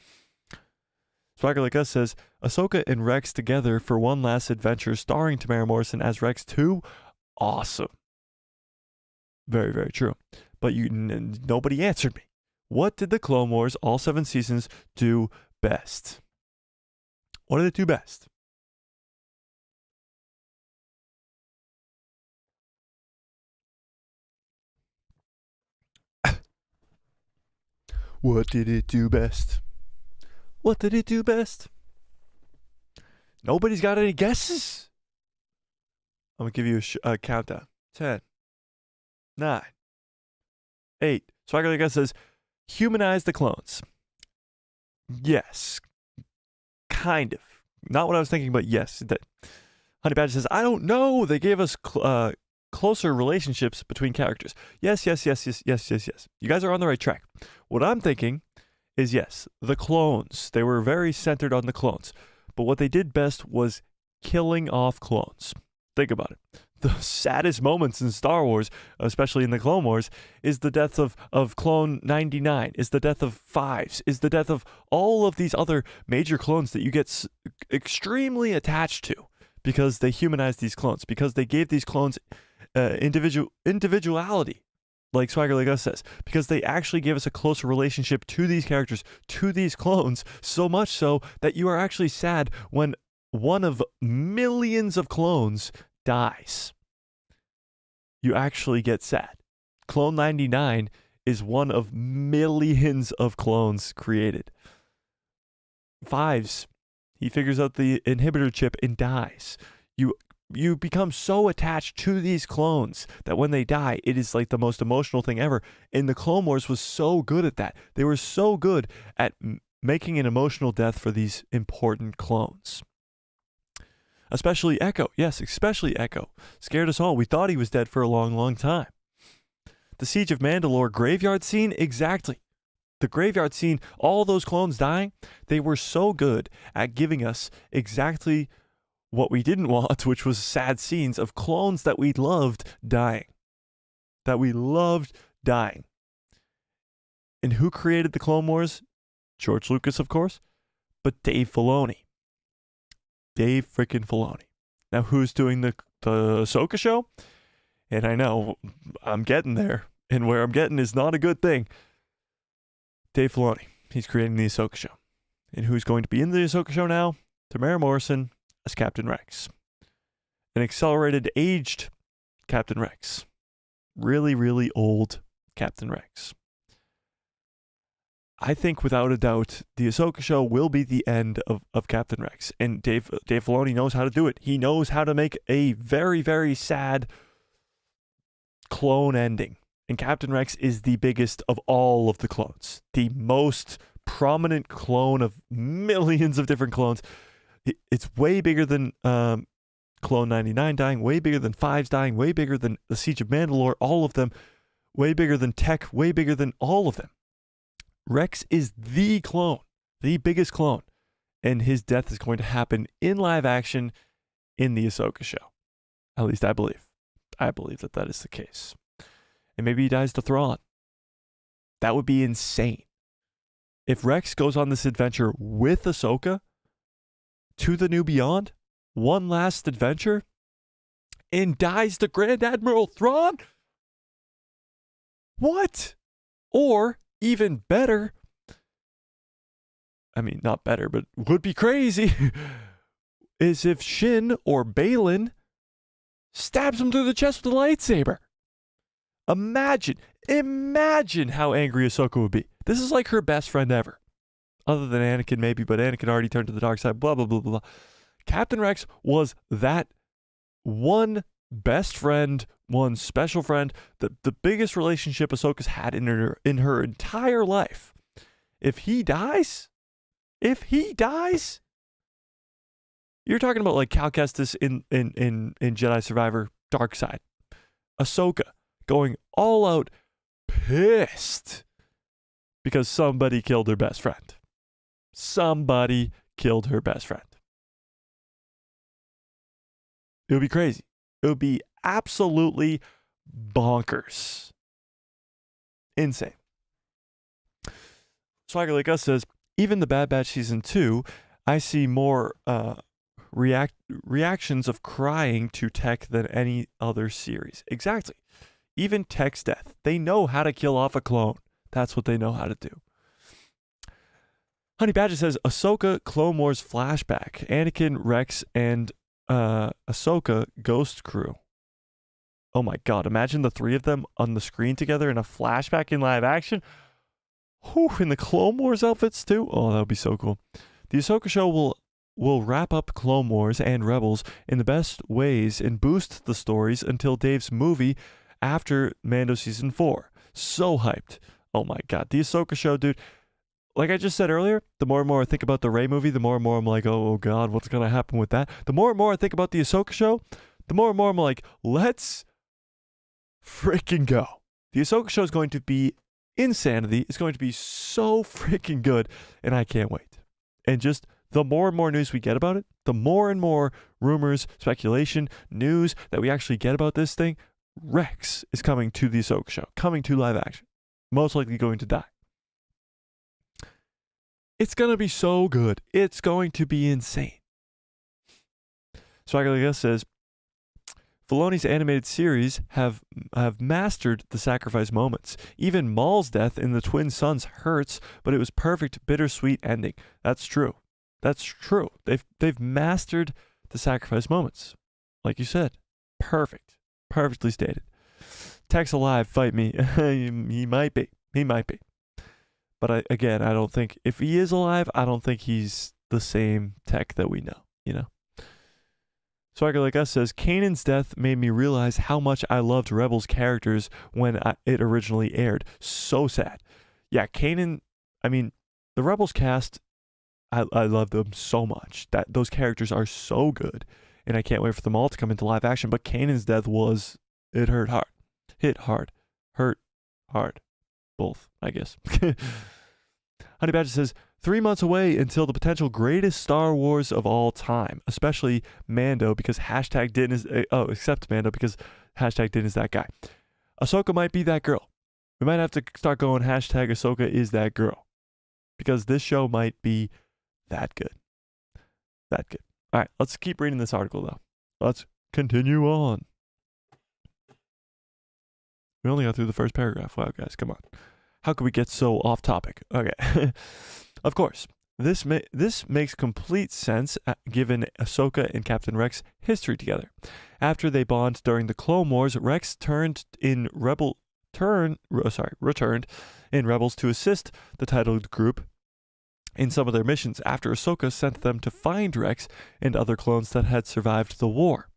Swagger Like Us says, Ahsoka and Rex together for one last adventure starring Tamara Morrison as Rex 2. Awesome. Very, very true. But nobody answered me. What did the Clone Wars, all 7 seasons, do best? What did it do best? What did it do best? What did it do best? Nobody's got any guesses? I'm going to give you a countdown. 10, 9, 8. Swagger Like Us says, humanize the clones. Yes. Kind of. Not what I was thinking, but yes. Honey Badger says, I don't know. They gave us closer relationships between characters. Yes. You guys are on the right track. What I'm thinking is, yes, the clones. They were very centered on the clones. But what they did best was killing off clones. Think about it. The saddest moments in Star Wars, especially in the Clone Wars, is the death of Clone 99, is the death of Fives, is the death of all of these other major clones that you get extremely attached to because they humanized these clones, because they gave these clones individuality, like Swagger Like Us says, because they actually gave us a closer relationship to these characters, to these clones, so much so that you are actually sad when one of millions of clones dies. You actually get sad. Clone 99 is one of millions of clones created. Fives, he figures out the inhibitor chip and dies. You become so attached to these clones that when they die, it is like the most emotional thing ever. And the Clone Wars was so good at that. They were so good at making an emotional death for these important clones. Especially Echo. Yes, especially Echo. Scared us all. We thought he was dead for a long, long time. The Siege of Mandalore graveyard scene, exactly. The graveyard scene, all those clones dying, they were so good at giving us exactly what we didn't want, which was sad scenes of clones that we loved dying. That we loved dying. And who created the Clone Wars? George Lucas, of course, but Dave Filoni. Dave freaking Filoni. Now, who's doing the Ahsoka show? And I know I'm getting there, and where I'm getting is not a good thing. Dave Filoni. He's creating the Ahsoka show. And who's going to be in the Ahsoka show now? Tamara Morrison as Captain Rex. An accelerated, aged Captain Rex. Really, really old Captain Rex. I think without a doubt, the Ahsoka show will be the end of Captain Rex. And Dave Filoni knows how to do it. He knows how to make a very, very sad clone ending. And Captain Rex is the biggest of all of the clones. The most prominent clone of millions of different clones. It's way bigger than Clone 99 dying, way bigger than Fives dying, way bigger than the Siege of Mandalore, all of them, way bigger than Tech, way bigger than all of them. Rex is the clone, the biggest clone, and his death is going to happen in live action in the Ahsoka show. At least I believe. I believe that that is the case. And maybe he dies to Thrawn. That would be insane. If Rex goes on this adventure with Ahsoka to the New Beyond, one last adventure, and dies to Grand Admiral Thrawn? What? Or, even better, I mean, not better, but would be crazy, is if Shin or Balin stabs him through the chest with a lightsaber. Imagine how angry Ahsoka would be. This is like her best friend ever. Other than Anakin, maybe, but Anakin already turned to the dark side, blah, blah, blah, blah. Captain Rex was that one best friend, one special friend, the biggest relationship Ahsoka's had in her entire life. If he dies, If he dies, you're talking about like Cal Kestis in Jedi Survivor Dark Side. Ahsoka going all out pissed because somebody killed her best friend. Somebody killed her best friend. It would be crazy. It would be absolutely bonkers. Insane. Swagger Like Us says, even the Bad Batch Season 2, I see more reactions of crying to Tech than any other series. Exactly. Even Tech's death. They know how to kill off a clone. That's what they know how to do. Honey Badger says, Ahsoka Clone Wars flashback. Anakin, Rex, and Ahsoka Ghost Crew. Oh my god, imagine the three of them on the screen together in a flashback in live action. Whew, in the Clone Wars outfits too? Oh, that would be so cool. The Ahsoka show will wrap up Clone Wars and Rebels in the best ways and boost the stories until Dave's movie after Mando Season 4. So hyped. Oh my god, the Ahsoka show, dude. Like I just said earlier, the more and more I think about the Rey movie, the more and more I'm like, oh god, what's going to happen with that? The more and more I think about the Ahsoka show, the more and more I'm like, let's freaking go. The Ahsoka show is going to be insanity. It's going to be so freaking good, and I can't wait. And just the more and more news we get about it, the more and more rumors, speculation, news that we actually get about this thing, Rex is coming to the Ahsoka show, coming to live action, most likely going to die. It's going to be so good. It's going to be insane. Swagger Like Us says, Filoni's animated series have mastered the sacrifice moments. Even Maul's death in The Twin Sons hurts, but it was perfect, bittersweet ending. That's true. That's true. They've mastered the sacrifice moments. Like you said. Perfect. Perfectly stated. Tech's alive, fight me. He might be. He might be. But I don't think, if he is alive, I don't think he's the same Tech that we know, you know? Swagger Like Us says, Kanan's death made me realize how much I loved Rebels characters when it originally aired. So sad. Yeah, Kanan, I mean, the Rebels cast, I love them so much. Those characters are so good, and I can't wait for them all to come into live action, but Kanan's death it hurt hard. Hit hard. Hurt hard. Both, I guess. Honey Badger says, 3 months away until the potential greatest Star Wars of all time, especially Mando, because hashtag Din is, except Mando, because hashtag Din is that guy. Ahsoka might be that girl. We might have to start going hashtag Ahsoka is that girl, because this show might be that good. That good. All right, let's keep reading this article, though. Let's continue on. We only got through the first paragraph. Wow, guys, come on. How could we get so off topic? Okay. Of course, this makes complete sense given Ahsoka and Captain Rex history together. After they bond during the Clone Wars, Rex returned in Rebels to assist the titled group in some of their missions after Ahsoka sent them to find Rex and other clones that had survived the war.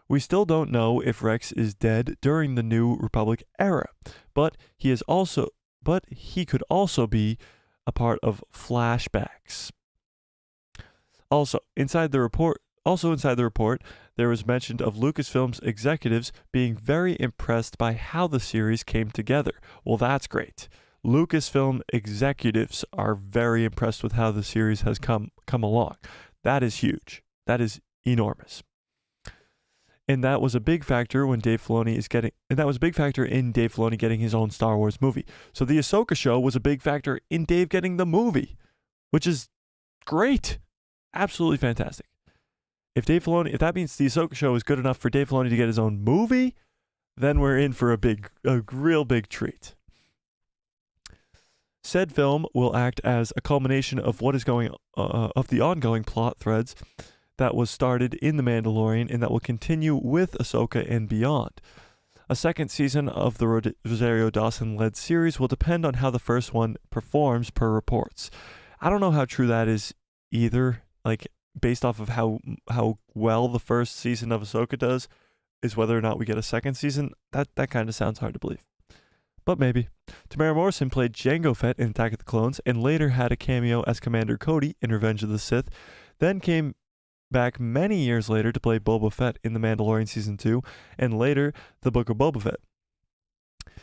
We still don't know if Rex is dead during the New Republic era, but he could also be a part of flashbacks. Also inside the report, there was mention of Lucasfilm's executives being very impressed by how the series came together. Well, that's great. Lucasfilm executives are very impressed with how the series has come along. That is huge. That is enormous. And that was a big factor in Dave Filoni getting his own Star Wars movie. So the Ahsoka show was a big factor in Dave getting the movie, which is great. Absolutely fantastic. If that means the Ahsoka show is good enough for Dave Filoni to get his own movie, then we're in for a real big treat. Said film will act as a culmination of of the ongoing plot threads that was started in The Mandalorian and that will continue with Ahsoka and beyond. A second season of the Rosario Dawson-led series will depend on how the first one performs per reports. I don't know how true that is either, like based off of how well the first season of Ahsoka does, is whether or not we get a second season. That kind of sounds hard to believe. but maybe. Tamara Morrison played Jango Fett in Attack of the Clones and later had a cameo as Commander Cody in Revenge of the Sith, then came back many years later to play Boba Fett in The Mandalorian Season 2 and later The Book of Boba Fett.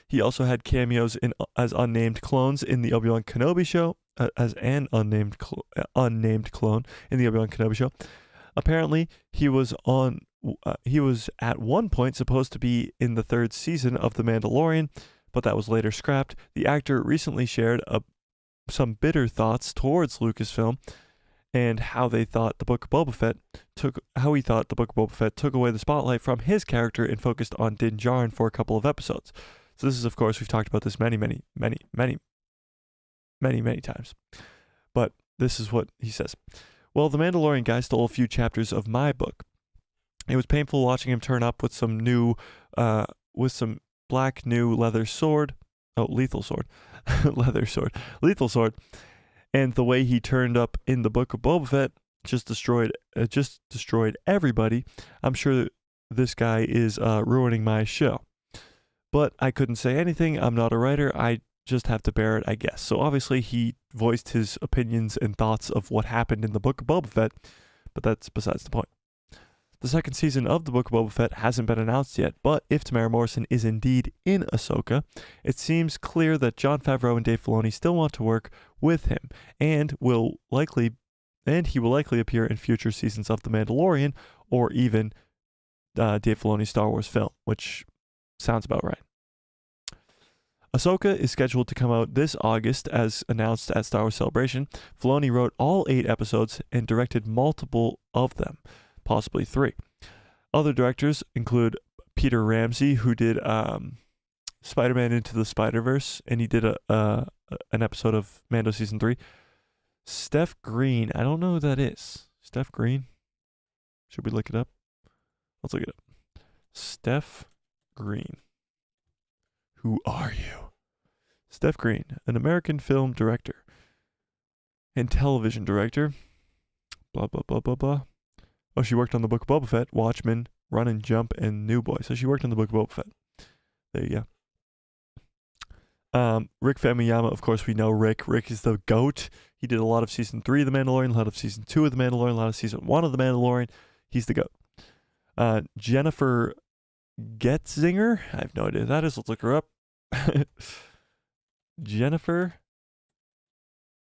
He also had cameos as unnamed clones in the Obi-Wan Kenobi show, as an unnamed clone in the Obi-Wan Kenobi show. Apparently, he was at one point supposed to be in the 3rd season of The Mandalorian, but that was later scrapped. The actor recently shared some bitter thoughts towards Lucasfilm and how he thought the Book of Boba Fett took away the spotlight from his character and focused on Din Djarin for a couple of episodes. So this is, of course, we've talked about this many times. But this is what he says. Well, the Mandalorian guy stole a few chapters of my book. It was painful watching him turn up with some black new leather sword. Oh, lethal sword. Lethal sword. And the way he turned up in the Book of Boba Fett just destroyed everybody. I'm sure this guy is ruining my show. But I couldn't say anything. I'm not a writer. I just have to bear it, I guess. So obviously he voiced his opinions and thoughts of what happened in the Book of Boba Fett, but that's besides the point. The 2nd season of the Book of Boba Fett hasn't been announced yet, but if Tamara Morrison is indeed in Ahsoka, it seems clear that Jon Favreau and Dave Filoni still want to work with him, and he will likely appear in future seasons of The Mandalorian, or even Dave Filoni's Star Wars film, which sounds about right. Ahsoka is scheduled to come out this August, as announced at Star Wars Celebration. Filoni wrote all 8 episodes and directed multiple of them, possibly 3. Other directors include Peter Ramsey, who did Spider-Man Into the Spider-Verse, and he did an episode of Mando Season 3. Steph Green, I don't know who that is. Steph Green? Should we look it up? Let's look it up. Steph Green. Who are you? Steph Green, an American film director and television director. Blah, blah, blah, blah, blah. Oh, she worked on the Book of Boba Fett, Watchmen, Run and Jump, and New Boy. So she worked on the Book of Boba Fett. There you go. Rick Famuyiwa, of course, we know Rick. Rick is the GOAT. He did a lot of Season 3 of The Mandalorian, a lot of Season 2 of The Mandalorian, a lot of Season 1 of The Mandalorian. He's the GOAT. Jennifer Getzinger. I have no idea who that is. Let's look her up. Jennifer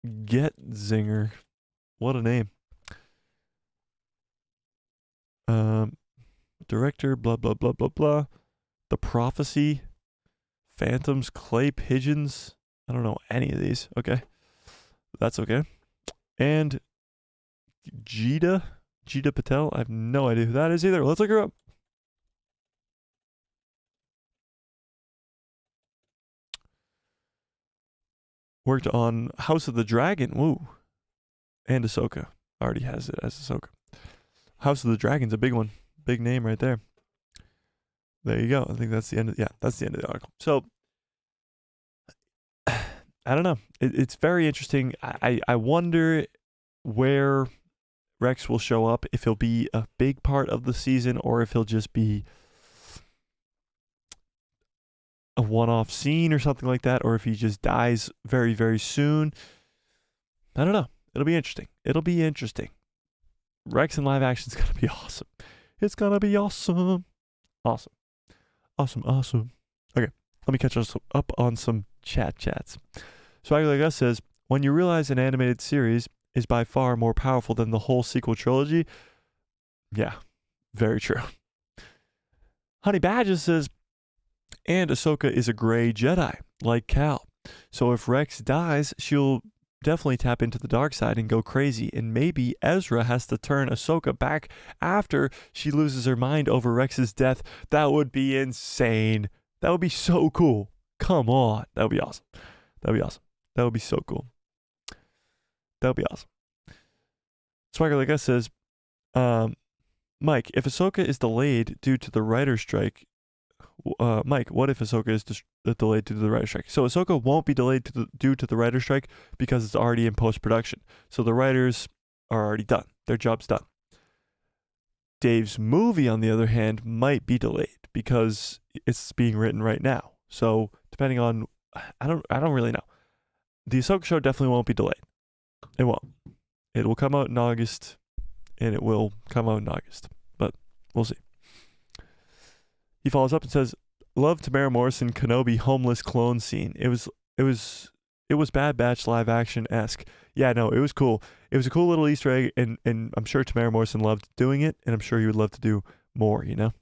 Getzinger. What a name. Director, blah, blah, blah, blah, blah. The Prophecy. Phantoms, Clay Pigeons. I don't know any of these. Okay. That's okay. And Jita Patel. I have no idea who that is either. Let's look her up. Worked on House of the Dragon. Woo. And Ahsoka. Already has it as Ahsoka. House of the Dragon's a big one. Big name right there. There you go. I think that's the end of that's the end of the article. So I don't know. It's very interesting. I wonder where Rex will show up, if he'll be a big part of the season or if he'll just be a one-off scene or something like that, or if he just dies very, very soon. I don't know. It'll be interesting. Rex in live action is going to be awesome. It's going to be awesome. Awesome. Okay, let me catch us up on some chats. Swagger Like Us says, when you realize an animated series is by far more powerful than the whole sequel trilogy, yeah, very true. Honey Badger says, and Ahsoka is a gray Jedi, like Cal. So if Rex dies, she'll definitely tap into the dark side and go crazy. And maybe Ezra has to turn Ahsoka back after she loses her mind over Rex's death. That would be insane. That would be so cool. Come on. That would be awesome. That would be so cool. That would be awesome. Swagger Like Us says, Mike, if Ahsoka is delayed due to the writer's strike, Mike, what if Ahsoka is delayed due to the writer's strike? So Ahsoka won't be delayed due to the writer's strike because it's already in post-production. So the writers are already done. Their job's done. Dave's movie, on the other hand, might be delayed because it's being written right now. So depending on, I don't really know. The Ahsoka show definitely won't be delayed. It won't. It will come out in August, and it will come out in August. But we'll see. He follows up and says, "Love Tamara Morrison Kenobi homeless clone scene. It was Bad Batch live action esque. Yeah, no, it was cool. It was a cool little Easter egg, and I'm sure Tamara Morrison loved doing it, and I'm sure he would love to do more. You know."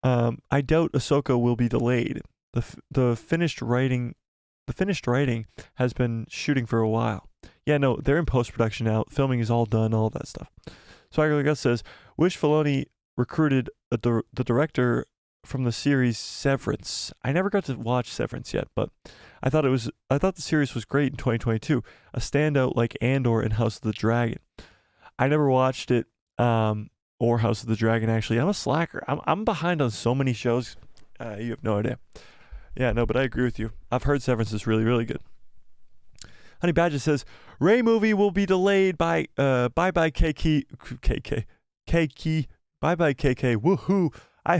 I doubt Ahsoka will be delayed. The finished writing has been shooting for a while. Yeah, no, they're in post production now. Filming is all done, all that stuff. Swagger Gus says, "Wish Filoni recruited the director from the series Severance." I never got to watch Severance yet, but I thought the series was great in 2022. A standout like Andor and House of the Dragon. I never watched it, or House of the Dragon. Actually, I'm a slacker. I'm behind on so many shows. You have no idea. Yeah, no, but I agree with you. I've heard Severance is really, really good. Honey Badger says, "Ray movie will be delayed by bye bye KK. Bye bye KK. Woohoo. I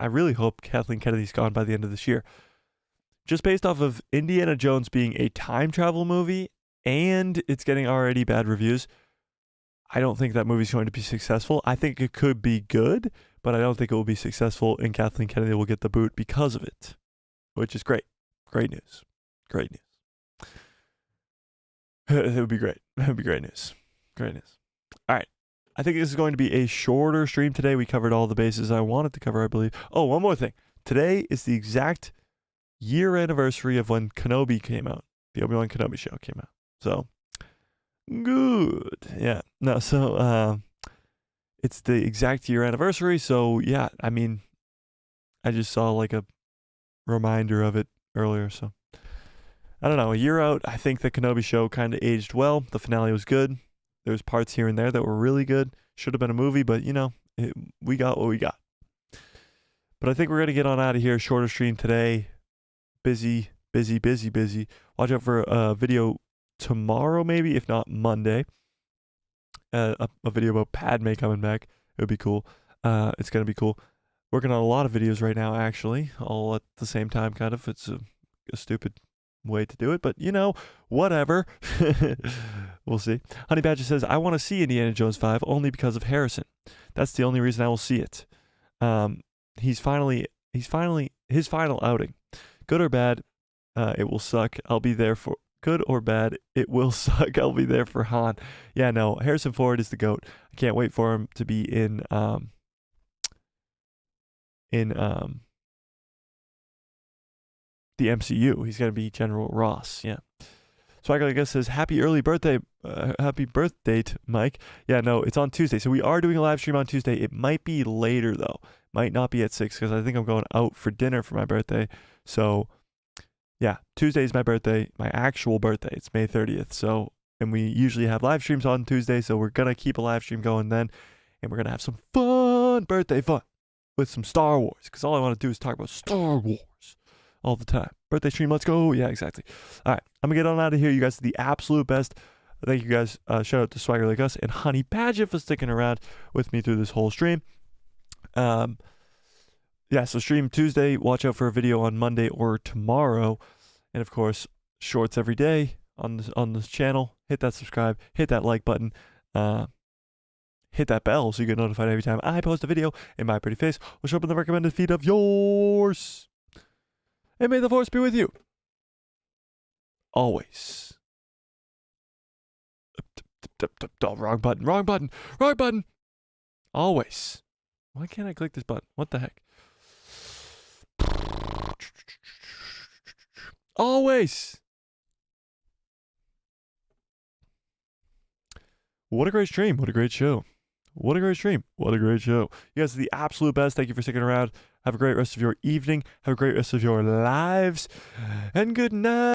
really hope Kathleen Kennedy's gone by the end of this year. Just based off of Indiana Jones being a time travel movie and it's getting already bad reviews, I don't think that movie's going to be successful. I think it could be good, but I don't think it will be successful, and Kathleen Kennedy will get the boot because of it, which is great. Great news. Great news. It would be great. It would be great news. Great news. All right. I think this is going to be a shorter stream today. We covered all the bases I wanted to cover, I believe. Oh, one more thing. Today is the exact year anniversary of when Kenobi came out. The Obi-Wan Kenobi show came out. So, good. Yeah. No, so, it's the exact year anniversary. So, yeah, I mean, I just saw like a reminder of it earlier. So, I don't know. A year out, I think the Kenobi show kind of aged well. The finale was good. There's parts here and there that were really good. Should have been a movie, but, you know, we got what we got. But I think we're going to get on out of here. Shorter stream today. Busy. Watch out for a video tomorrow, maybe, if not Monday. A video about Padme coming back. It would be cool. It's going to be cool. Working on a lot of videos right now, actually, all at the same time, kind of. It's a stupid way to do it, but, you know, whatever. We'll see. Honey Badger says, "I want to see Indiana Jones 5 only because of Harrison. That's the only reason I will see it. His final outing. Good or bad, it will suck. I'll be there for good or bad, it will suck. I'll be there for Han." Yeah, no, Harrison Ford is the GOAT. I can't wait for him to be in the MCU. He's going to be General Ross. Yeah. Swagger, I guess, says, happy birthday, Mike. Yeah, no, it's on Tuesday. So we are doing a live stream on Tuesday. It might be later, though. Might not be at 6 because I think I'm going out for dinner for my birthday. So, yeah, Tuesday is my birthday, my actual birthday. It's May 30th. So, and we usually have live streams on Tuesday. So we're going to keep a live stream going then. And we're going to have some birthday fun with some Star Wars. Because all I want to do is talk about Star Wars all the time. Birthday stream, let's go. Yeah, exactly. All right, I'm going to get on out of here. You guys are the absolute best. Thank you guys. Shout out to Swagger Like Us and Honey Badger for sticking around with me through this whole stream. Yeah, so stream Tuesday. Watch out for a video on Monday or tomorrow. And of course, shorts every day on this channel. Hit that subscribe. Hit that like button. Hit that bell so you get notified every time I post a video, and my pretty face will show up in the recommended feed of yours. And may the force be with you. Always. Wrong button. Always. Why can't I click this button? What the heck? Always. What a great stream. What a great show. What a great stream. What a great show. You guys are the absolute best. Thank you for sticking around. Have a great rest of your evening. Have a great rest of your lives. And good night.